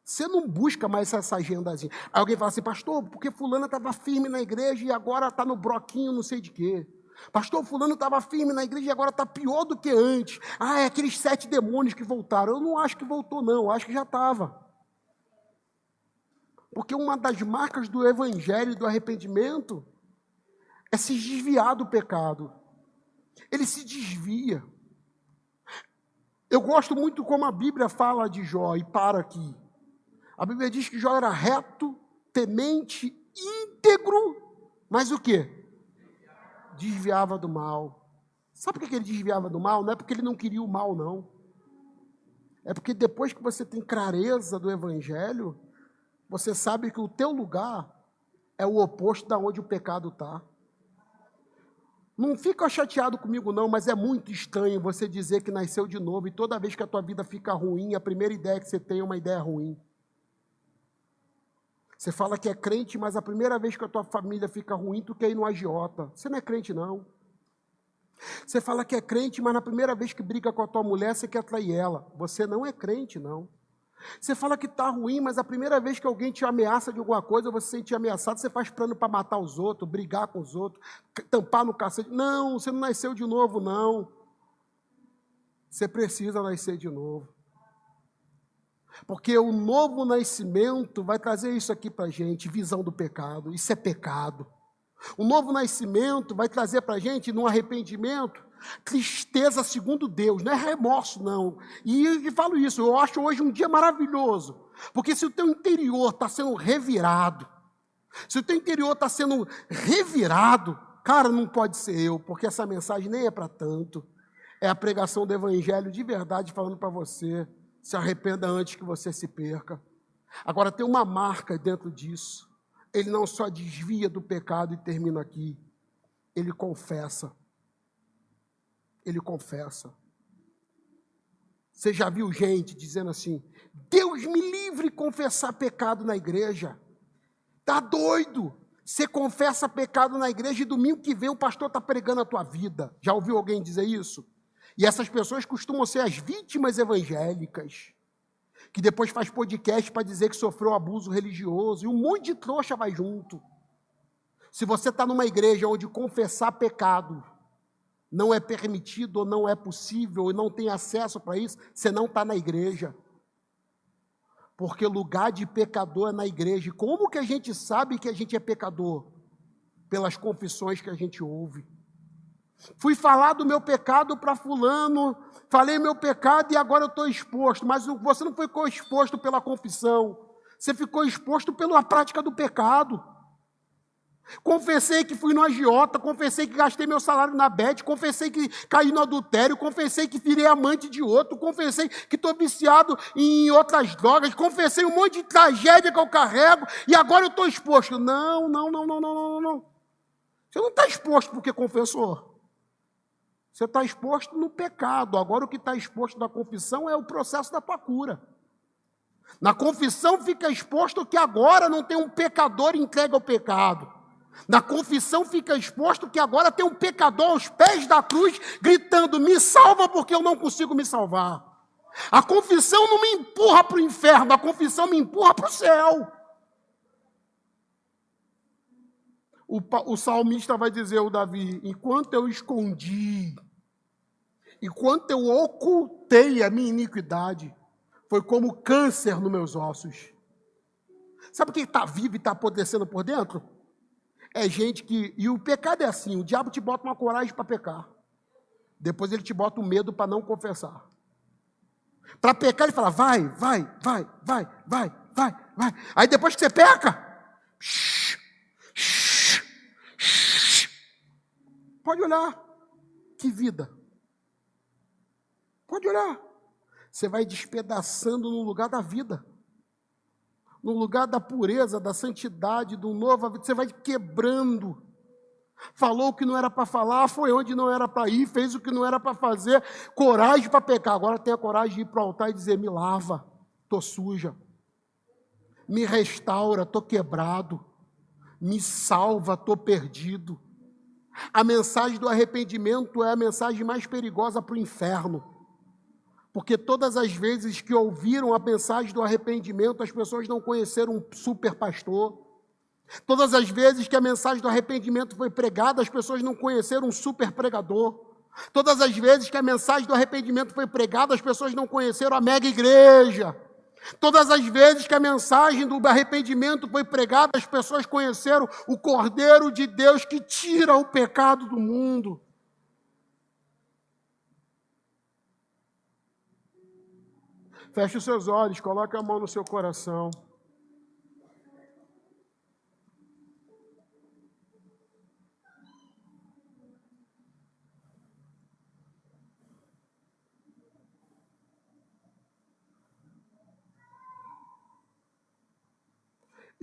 Speaker 1: Você não busca mais essa agendazinha. Aí alguém fala assim, pastor, porque fulana estava firme na igreja e agora está no broquinho não sei de quê. Pastor, fulano estava firme na igreja e agora está pior do que antes. É aqueles 7 demônios que voltaram. Eu não acho que voltou, não. Eu acho que já estava. Porque uma das marcas do evangelho e do arrependimento é se desviar do pecado. Ele se desvia. Eu gosto muito como a Bíblia fala de Jó, e para aqui. A Bíblia diz que Jó era reto, temente, íntegro, mas o quê? Desviava do mal. Sabe por que ele desviava do mal? Não é porque ele não queria o mal, não. É porque depois que você tem clareza do evangelho, você sabe que o teu lugar é o oposto da onde o pecado está. Não fica chateado comigo não, mas é muito estranho você dizer que nasceu de novo e toda vez que a tua vida fica ruim, a primeira ideia que você tem é uma ideia ruim. Você fala que é crente, mas a primeira vez que a tua família fica ruim, tu quer ir no agiota. Você não é crente não. Você fala que é crente, mas na primeira vez que briga com a tua mulher, você quer trair ela. Você não é crente não. Você fala que está ruim, mas a primeira vez que alguém te ameaça de alguma coisa, você se sente ameaçado, você faz plano para matar os outros, brigar com os outros, tampar no cacete. Não, você não nasceu de novo, não. Você precisa nascer de novo. Porque o novo nascimento vai trazer isso aqui para a gente, visão do pecado. Isso é pecado. O novo nascimento vai trazer para a gente, no arrependimento, tristeza segundo Deus, não é remorso não, e eu falo isso, eu acho hoje um dia maravilhoso, porque se o teu interior está sendo revirado, se o teu interior está sendo revirado, cara, não pode ser eu, porque essa mensagem nem é para tanto, é a pregação do evangelho de verdade falando para você, se arrependa antes que você se perca. Agora tem uma marca dentro disso, ele não só desvia do pecado e termina aqui, ele confessa. Ele confessa. Você já viu gente dizendo assim, Deus me livre de confessar pecado na igreja. Tá doido? Você confessa pecado na igreja e domingo que vem o pastor está pregando a tua vida. Já ouviu alguém dizer isso? E essas pessoas costumam ser as vítimas evangélicas, que depois faz podcast para dizer que sofreu abuso religioso, e um monte de trouxa vai junto. Se você está numa igreja onde confessar pecado não é permitido, ou não é possível, ou não tem acesso para isso, você não está na igreja. Porque lugar de pecador é na igreja. E como que a gente sabe que a gente é pecador? Pelas confissões que a gente ouve. Fui falar do meu pecado para fulano, falei meu pecado e agora eu estou exposto. Mas você não ficou exposto pela confissão, você ficou exposto pela prática do pecado. Confessei que fui no agiota, confessei que gastei meu salário na bete, confessei que caí no adultério, confessei que virei amante de outro, confessei que estou viciado em outras drogas, confessei um monte de tragédia que eu carrego e agora eu estou exposto. Não. Você não está exposto porque confessou. Você está exposto no pecado. Agora o que está exposto na confissão é o processo da tua cura. Na confissão fica exposto que agora não tem um pecador entregue ao pecado. Na confissão fica exposto que agora tem um pecador aos pés da cruz, gritando, me salva porque eu não consigo me salvar. A confissão não me empurra para o inferno, a confissão me empurra para o céu. O salmista vai dizer, o Davi, enquanto eu escondi, enquanto eu ocultei a minha iniquidade, foi como câncer nos meus ossos. Sabe quem está vivo e está apodrecendo por dentro? É gente que... E o pecado é assim, o diabo te bota uma coragem para pecar. Depois ele te bota o medo para não confessar. Para pecar ele fala, vai. Aí depois que você peca, pode olhar. Que vida. Pode olhar. Você vai despedaçando no lugar da vida. No lugar da pureza, da santidade, do novo, você vai quebrando. Falou o que não era para falar, foi onde não era para ir, fez o que não era para fazer, coragem para pecar. Agora tem a coragem de ir para o altar e dizer, me lava, estou suja. Me restaura, estou quebrado. Me salva, estou perdido. A mensagem do arrependimento é a mensagem mais perigosa para o inferno. Porque todas as vezes que ouviram a mensagem do arrependimento, as pessoas não conheceram um super pastor. Todas as vezes que a mensagem do arrependimento foi pregada, as pessoas não conheceram um super pregador. Todas as vezes que a mensagem do arrependimento foi pregada, as pessoas não conheceram a mega igreja. Todas as vezes que a mensagem do arrependimento foi pregada, as pessoas conheceram o Cordeiro de Deus que tira o pecado do mundo. Feche os seus olhos, coloque a mão no seu coração.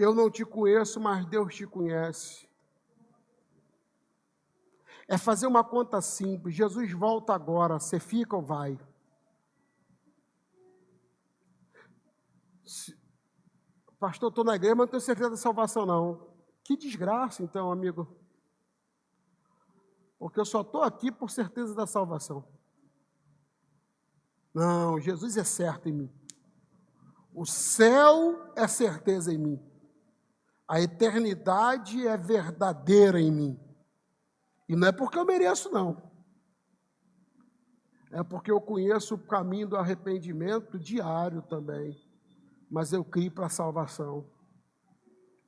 Speaker 1: Eu não te conheço, mas Deus te conhece. É fazer uma conta simples. Jesus volta agora, você fica ou vai? Pastor, estou na igreja, mas não tenho certeza da salvação, não. Que desgraça, então, amigo. Porque eu só estou aqui por certeza da salvação. Não, Jesus é certo em mim. O céu é certeza em mim. A eternidade é verdadeira em mim. E não é porque eu mereço, não. É porque eu conheço o caminho do arrependimento diário também. Mas eu criei para a salvação.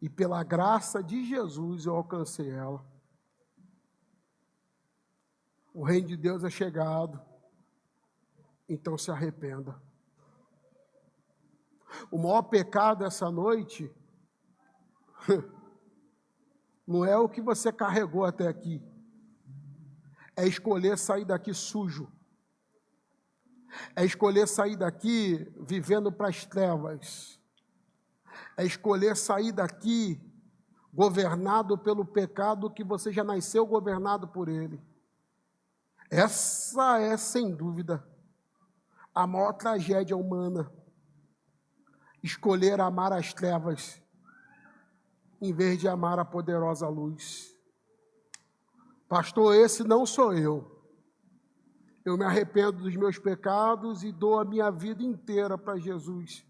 Speaker 1: E pela graça de Jesus eu alcancei ela. O reino de Deus é chegado. Então se arrependa. O maior pecado essa noite não é o que você carregou até aqui. É escolher sair daqui sujo. É escolher sair daqui vivendo para as trevas. É escolher sair daqui governado pelo pecado que você já nasceu governado por ele. Essa é, sem dúvida, a maior tragédia humana. Escolher amar as trevas em vez de amar a poderosa luz. Pastor, esse não sou eu. Eu me arrependo dos meus pecados e dou a minha vida inteira para Jesus,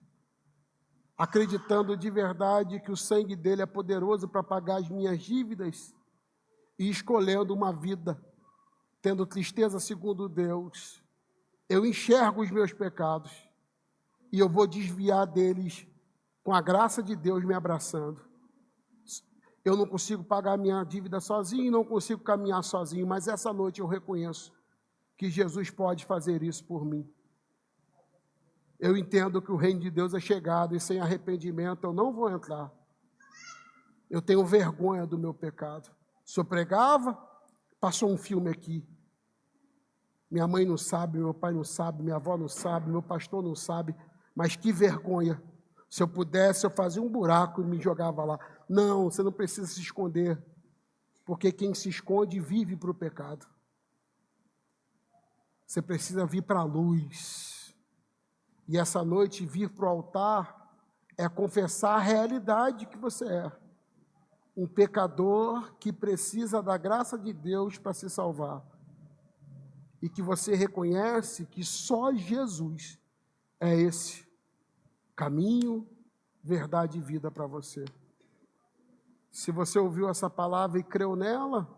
Speaker 1: acreditando de verdade que o sangue dele é poderoso para pagar as minhas dívidas e escolhendo uma vida, tendo tristeza segundo Deus. Eu enxergo os meus pecados e eu vou desviar deles com a graça de Deus me abraçando. Eu não consigo pagar a minha dívida sozinho, não consigo caminhar sozinho, mas essa noite eu reconheço que Jesus pode fazer isso por mim. Eu entendo que o reino de Deus é chegado e sem arrependimento eu não vou entrar. Eu tenho vergonha do meu pecado. Se eu pregava, passou um filme aqui. Minha mãe não sabe, meu pai não sabe, minha avó não sabe, meu pastor não sabe, mas que vergonha. Se eu pudesse, eu fazia um buraco e me jogava lá. Não, você não precisa se esconder, porque quem se esconde vive para o pecado. Você precisa vir para a luz. E essa noite vir para o altar é confessar a realidade que você é. Um pecador que precisa da graça de Deus para se salvar. E que você reconhece que só Jesus é esse caminho, verdade e vida para você. Se você ouviu essa palavra e creu nela,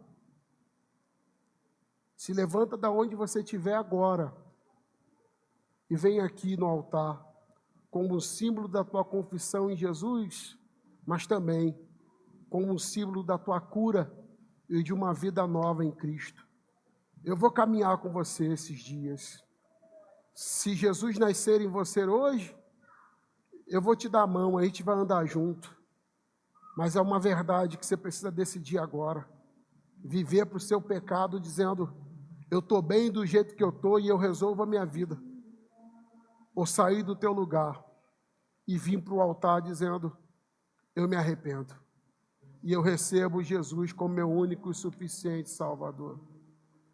Speaker 1: se levanta da onde você estiver agora e vem aqui no altar como um símbolo da tua confissão em Jesus, mas também como um símbolo da tua cura e de uma vida nova em Cristo. Eu vou caminhar com você esses dias. Se Jesus nascer em você hoje, eu vou te dar a mão, a gente vai andar junto. Mas é uma verdade que você precisa decidir agora. Viver para o seu pecado dizendo, eu estou bem do jeito que eu estou e eu resolvo a minha vida. Ou sair do teu lugar e vir para o altar dizendo, eu me arrependo. E eu recebo Jesus como meu único e suficiente Salvador.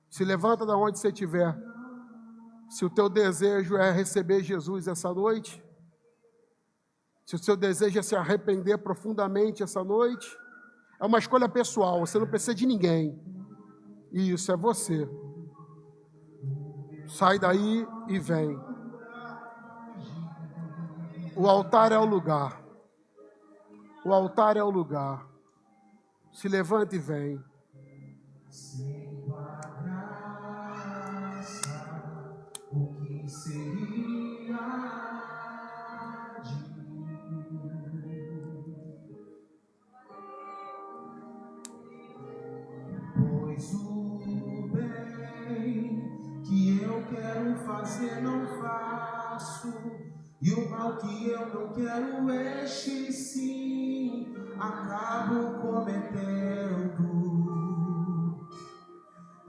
Speaker 1: Se levanta da onde você estiver. Se o teu desejo é receber Jesus essa noite, se o seu desejo é se arrepender profundamente essa noite, é uma escolha pessoal, você não precisa de ninguém. Isso, é você. Sai daí e vem. O altar é o lugar. O altar é o lugar. Se levanta e vem.
Speaker 2: Sem tua graça, o que seria quero fazer não faço, e o mal que eu não quero este sim acabo cometendo.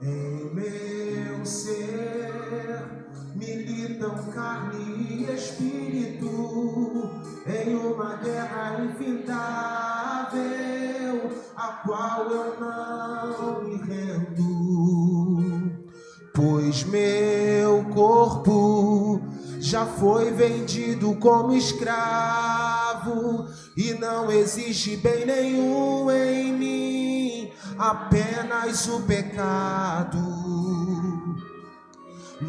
Speaker 2: Em meu ser militam carne e espírito em uma guerra infindável, a qual eu não me rendo. Pois meu corpo já foi vendido como escravo e não existe bem nenhum em mim, apenas o pecado.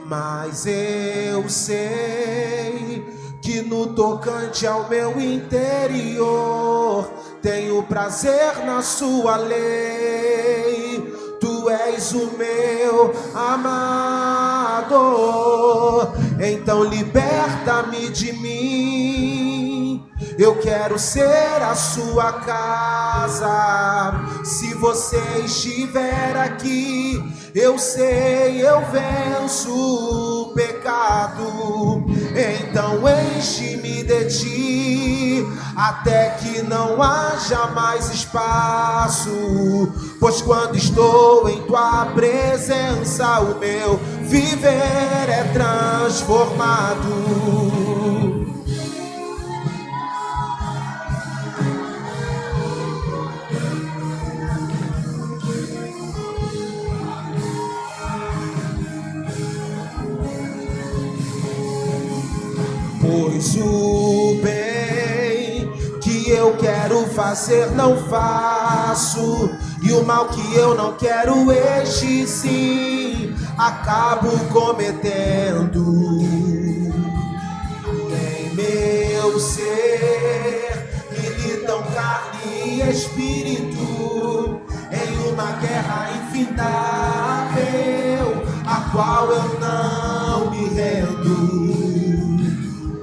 Speaker 2: Mas eu sei que no tocante ao meu interior tenho prazer na sua lei. Tu és o meu amado, então liberta-me de mim. Eu quero ser a sua casa. Se você estiver aqui, eu sei, eu venço o pecado. Então enche-me de ti, até que não haja mais espaço. Pois quando estou em tua presença, o meu viver é transformado. Pois o bem que eu quero fazer não faço, e o mal que eu não quero este sim acabo cometendo. Em meu ser militam carne e espírito em uma guerra infindável, a qual eu não me rendo.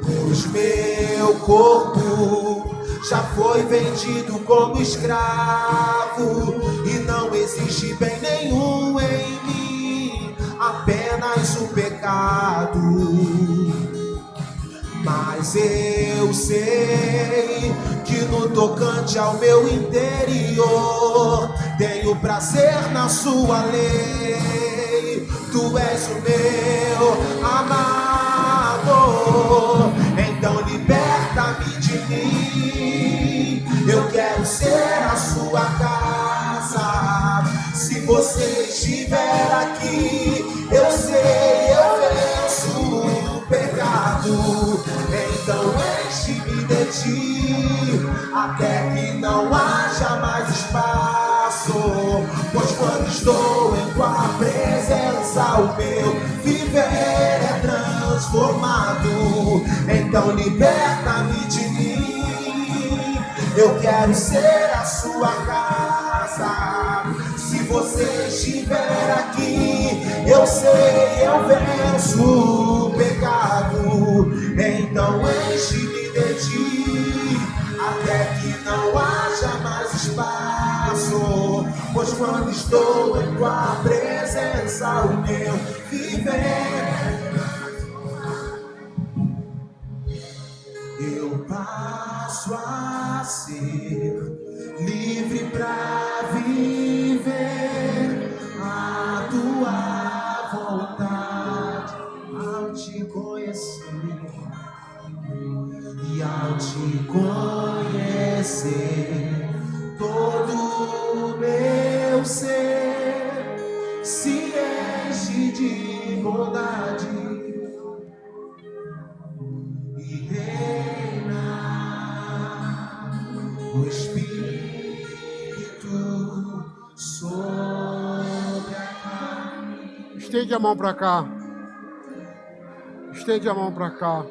Speaker 2: Pois meu corpo já foi vendido como escravo e não existe bem nenhum em mim, apenas o pecado. Mas eu sei que no tocante ao meu interior tenho prazer na sua lei. Tu és o meu amado, então liberta-me de mim. Eu quero ser a sua casa. Se você estiver aqui, eu sei, eu venço o pecado. Então enche-me de ti, até que não haja mais espaço. Pois quando estou em tua presença, o meu viver é transformado. Então liberta-me de mim. Eu quero ser a sua casa. Se você estiver aqui, eu sei, eu venço o pecado. Então enche-me de ti, até que não haja mais espaço. Pois quando estou em tua presença, o meu viver, eu passo a ser livre pra viver a tua vontade. Ao te conhecer e ao te conhecer, todo o meu ser se enche de bondade e reina o Espírito sobre a carne.
Speaker 1: Estende a mão para cá. Estende a mão para cá.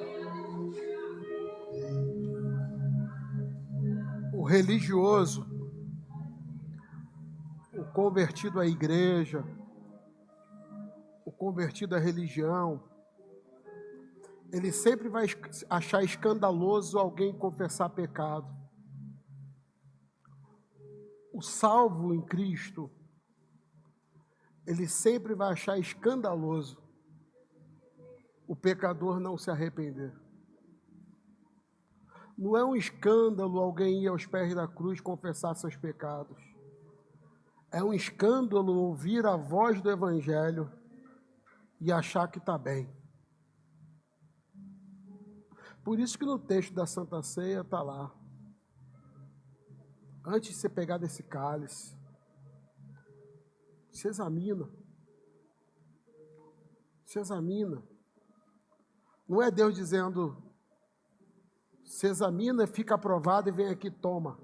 Speaker 1: O religioso, o convertido à igreja, o convertido à religião, ele sempre vai achar escandaloso alguém confessar pecado. O salvo em Cristo, ele sempre vai achar escandaloso o pecador não se arrepender. Não é um escândalo alguém ir aos pés da cruz confessar seus pecados. É um escândalo ouvir a voz do Evangelho e achar que está bem. Por isso que no texto da Santa Ceia está lá. Antes de você pegar desse cálice, se examina. Se examina. Não é Deus dizendo, se examina, fica aprovado e vem aqui, toma.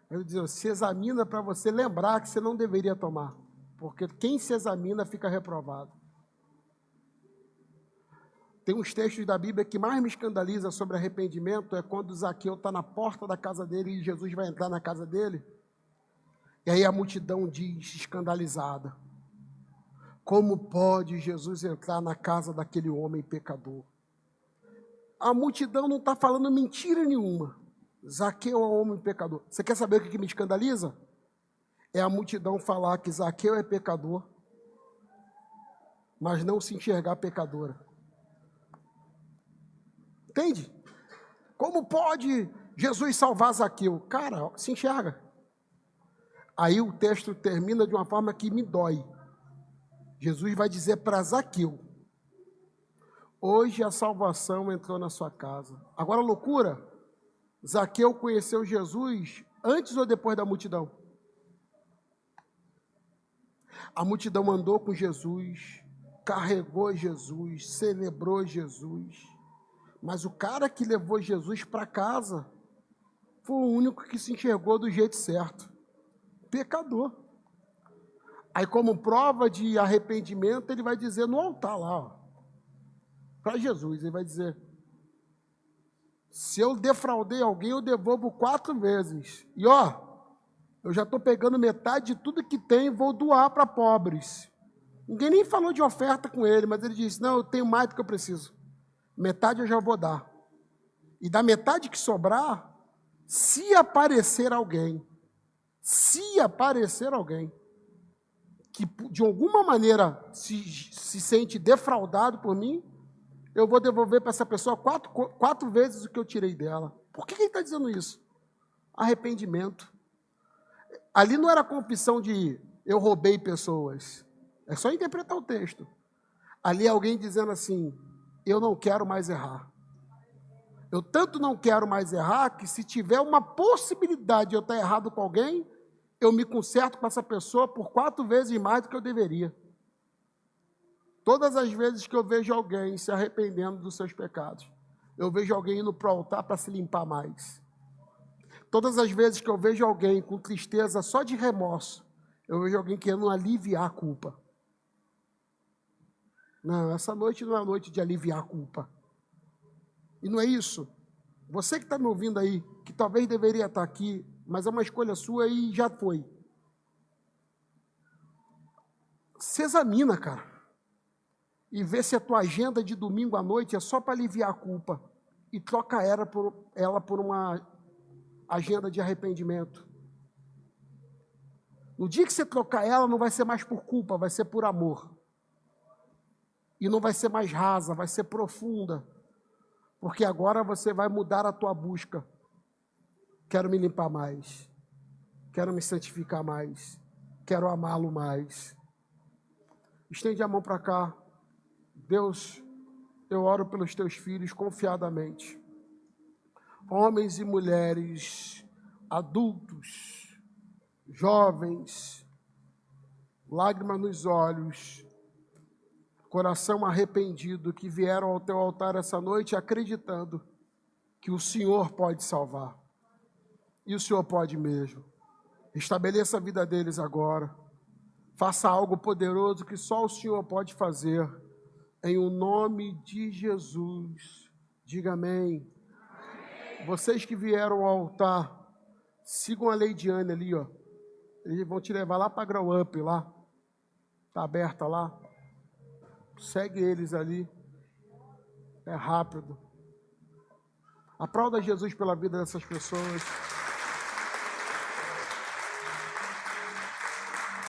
Speaker 1: Ele diz, se examina para você lembrar que você não deveria tomar. Porque quem se examina fica reprovado. Tem uns textos da Bíblia que mais me escandaliza sobre arrependimento, é quando Zaqueu está na porta da casa dele e Jesus vai entrar na casa dele. E aí a multidão diz, escandalizada, como pode Jesus entrar na casa daquele homem pecador? A multidão não está falando mentira nenhuma. Zaqueu é um homem pecador. Você quer saber o que me escandaliza? É a multidão falar que Zaqueu é pecador, mas não se enxergar pecadora. Entende? Como pode Jesus salvar Zaqueu? Cara, se enxerga. Aí o texto termina de uma forma que me dói. Jesus vai dizer para Zaqueu, hoje a salvação entrou na sua casa. Agora loucura, Zaqueu conheceu Jesus antes ou depois da multidão? A multidão andou com Jesus, carregou Jesus, celebrou Jesus. Mas o cara que levou Jesus para casa foi o único que se enxergou do jeito certo. Pecador. Aí, como prova de arrependimento, ele vai dizer no altar lá, para Jesus, ele vai dizer, se eu defraudei alguém, eu devolvo 4 vezes. E eu já estou pegando metade de tudo que tem e vou doar para pobres. Ninguém nem falou de oferta com ele, mas ele disse, não, eu tenho mais do que eu preciso. Metade eu já vou dar. E da metade que sobrar, se aparecer alguém que de alguma maneira se sente defraudado por mim, eu vou devolver para essa pessoa 4 vezes o que eu tirei dela. Por que ele está dizendo isso? Arrependimento. Ali não era confissão de eu roubei pessoas. É só interpretar o texto. Ali é alguém dizendo assim, eu não quero mais errar. Eu tanto não quero mais errar que se tiver uma possibilidade de eu estar errado com alguém, eu me conserto com essa pessoa por 4 vezes mais do que eu deveria. Todas as vezes que eu vejo alguém se arrependendo dos seus pecados, eu vejo alguém indo para o altar para se limpar mais. Todas as vezes que eu vejo alguém com tristeza só de remorso, eu vejo alguém querendo aliviar a culpa. Não, essa noite não é a noite de aliviar a culpa. E não é isso. Você que está me ouvindo aí, que talvez deveria estar aqui, mas é uma escolha sua e já foi. Se examina, cara. E vê se a tua agenda de domingo à noite é só para aliviar a culpa. E troca ela por uma agenda de arrependimento. No dia que você trocar ela, não vai ser mais por culpa, vai ser por amor. E não vai ser mais rasa, vai ser profunda. Porque agora você vai mudar a tua busca. Quero me limpar mais. Quero me santificar mais. Quero amá-lo mais. Estende a mão para cá. Deus, eu oro pelos teus filhos confiadamente. Homens e mulheres, adultos, jovens, lágrimas nos olhos, coração arrependido, que vieram ao teu altar essa noite acreditando que o Senhor pode salvar. E o Senhor pode mesmo. Estabeleça a vida deles agora. Faça algo poderoso que só o Senhor pode fazer. Em o nome de Jesus. Diga amém. Amém. Vocês que vieram ao altar, sigam a Leidiane ali, ó. Eles vão te levar lá para a Grow Up, lá. Está aberta lá. Segue eles ali. É rápido. Aplauda Jesus pela vida dessas pessoas.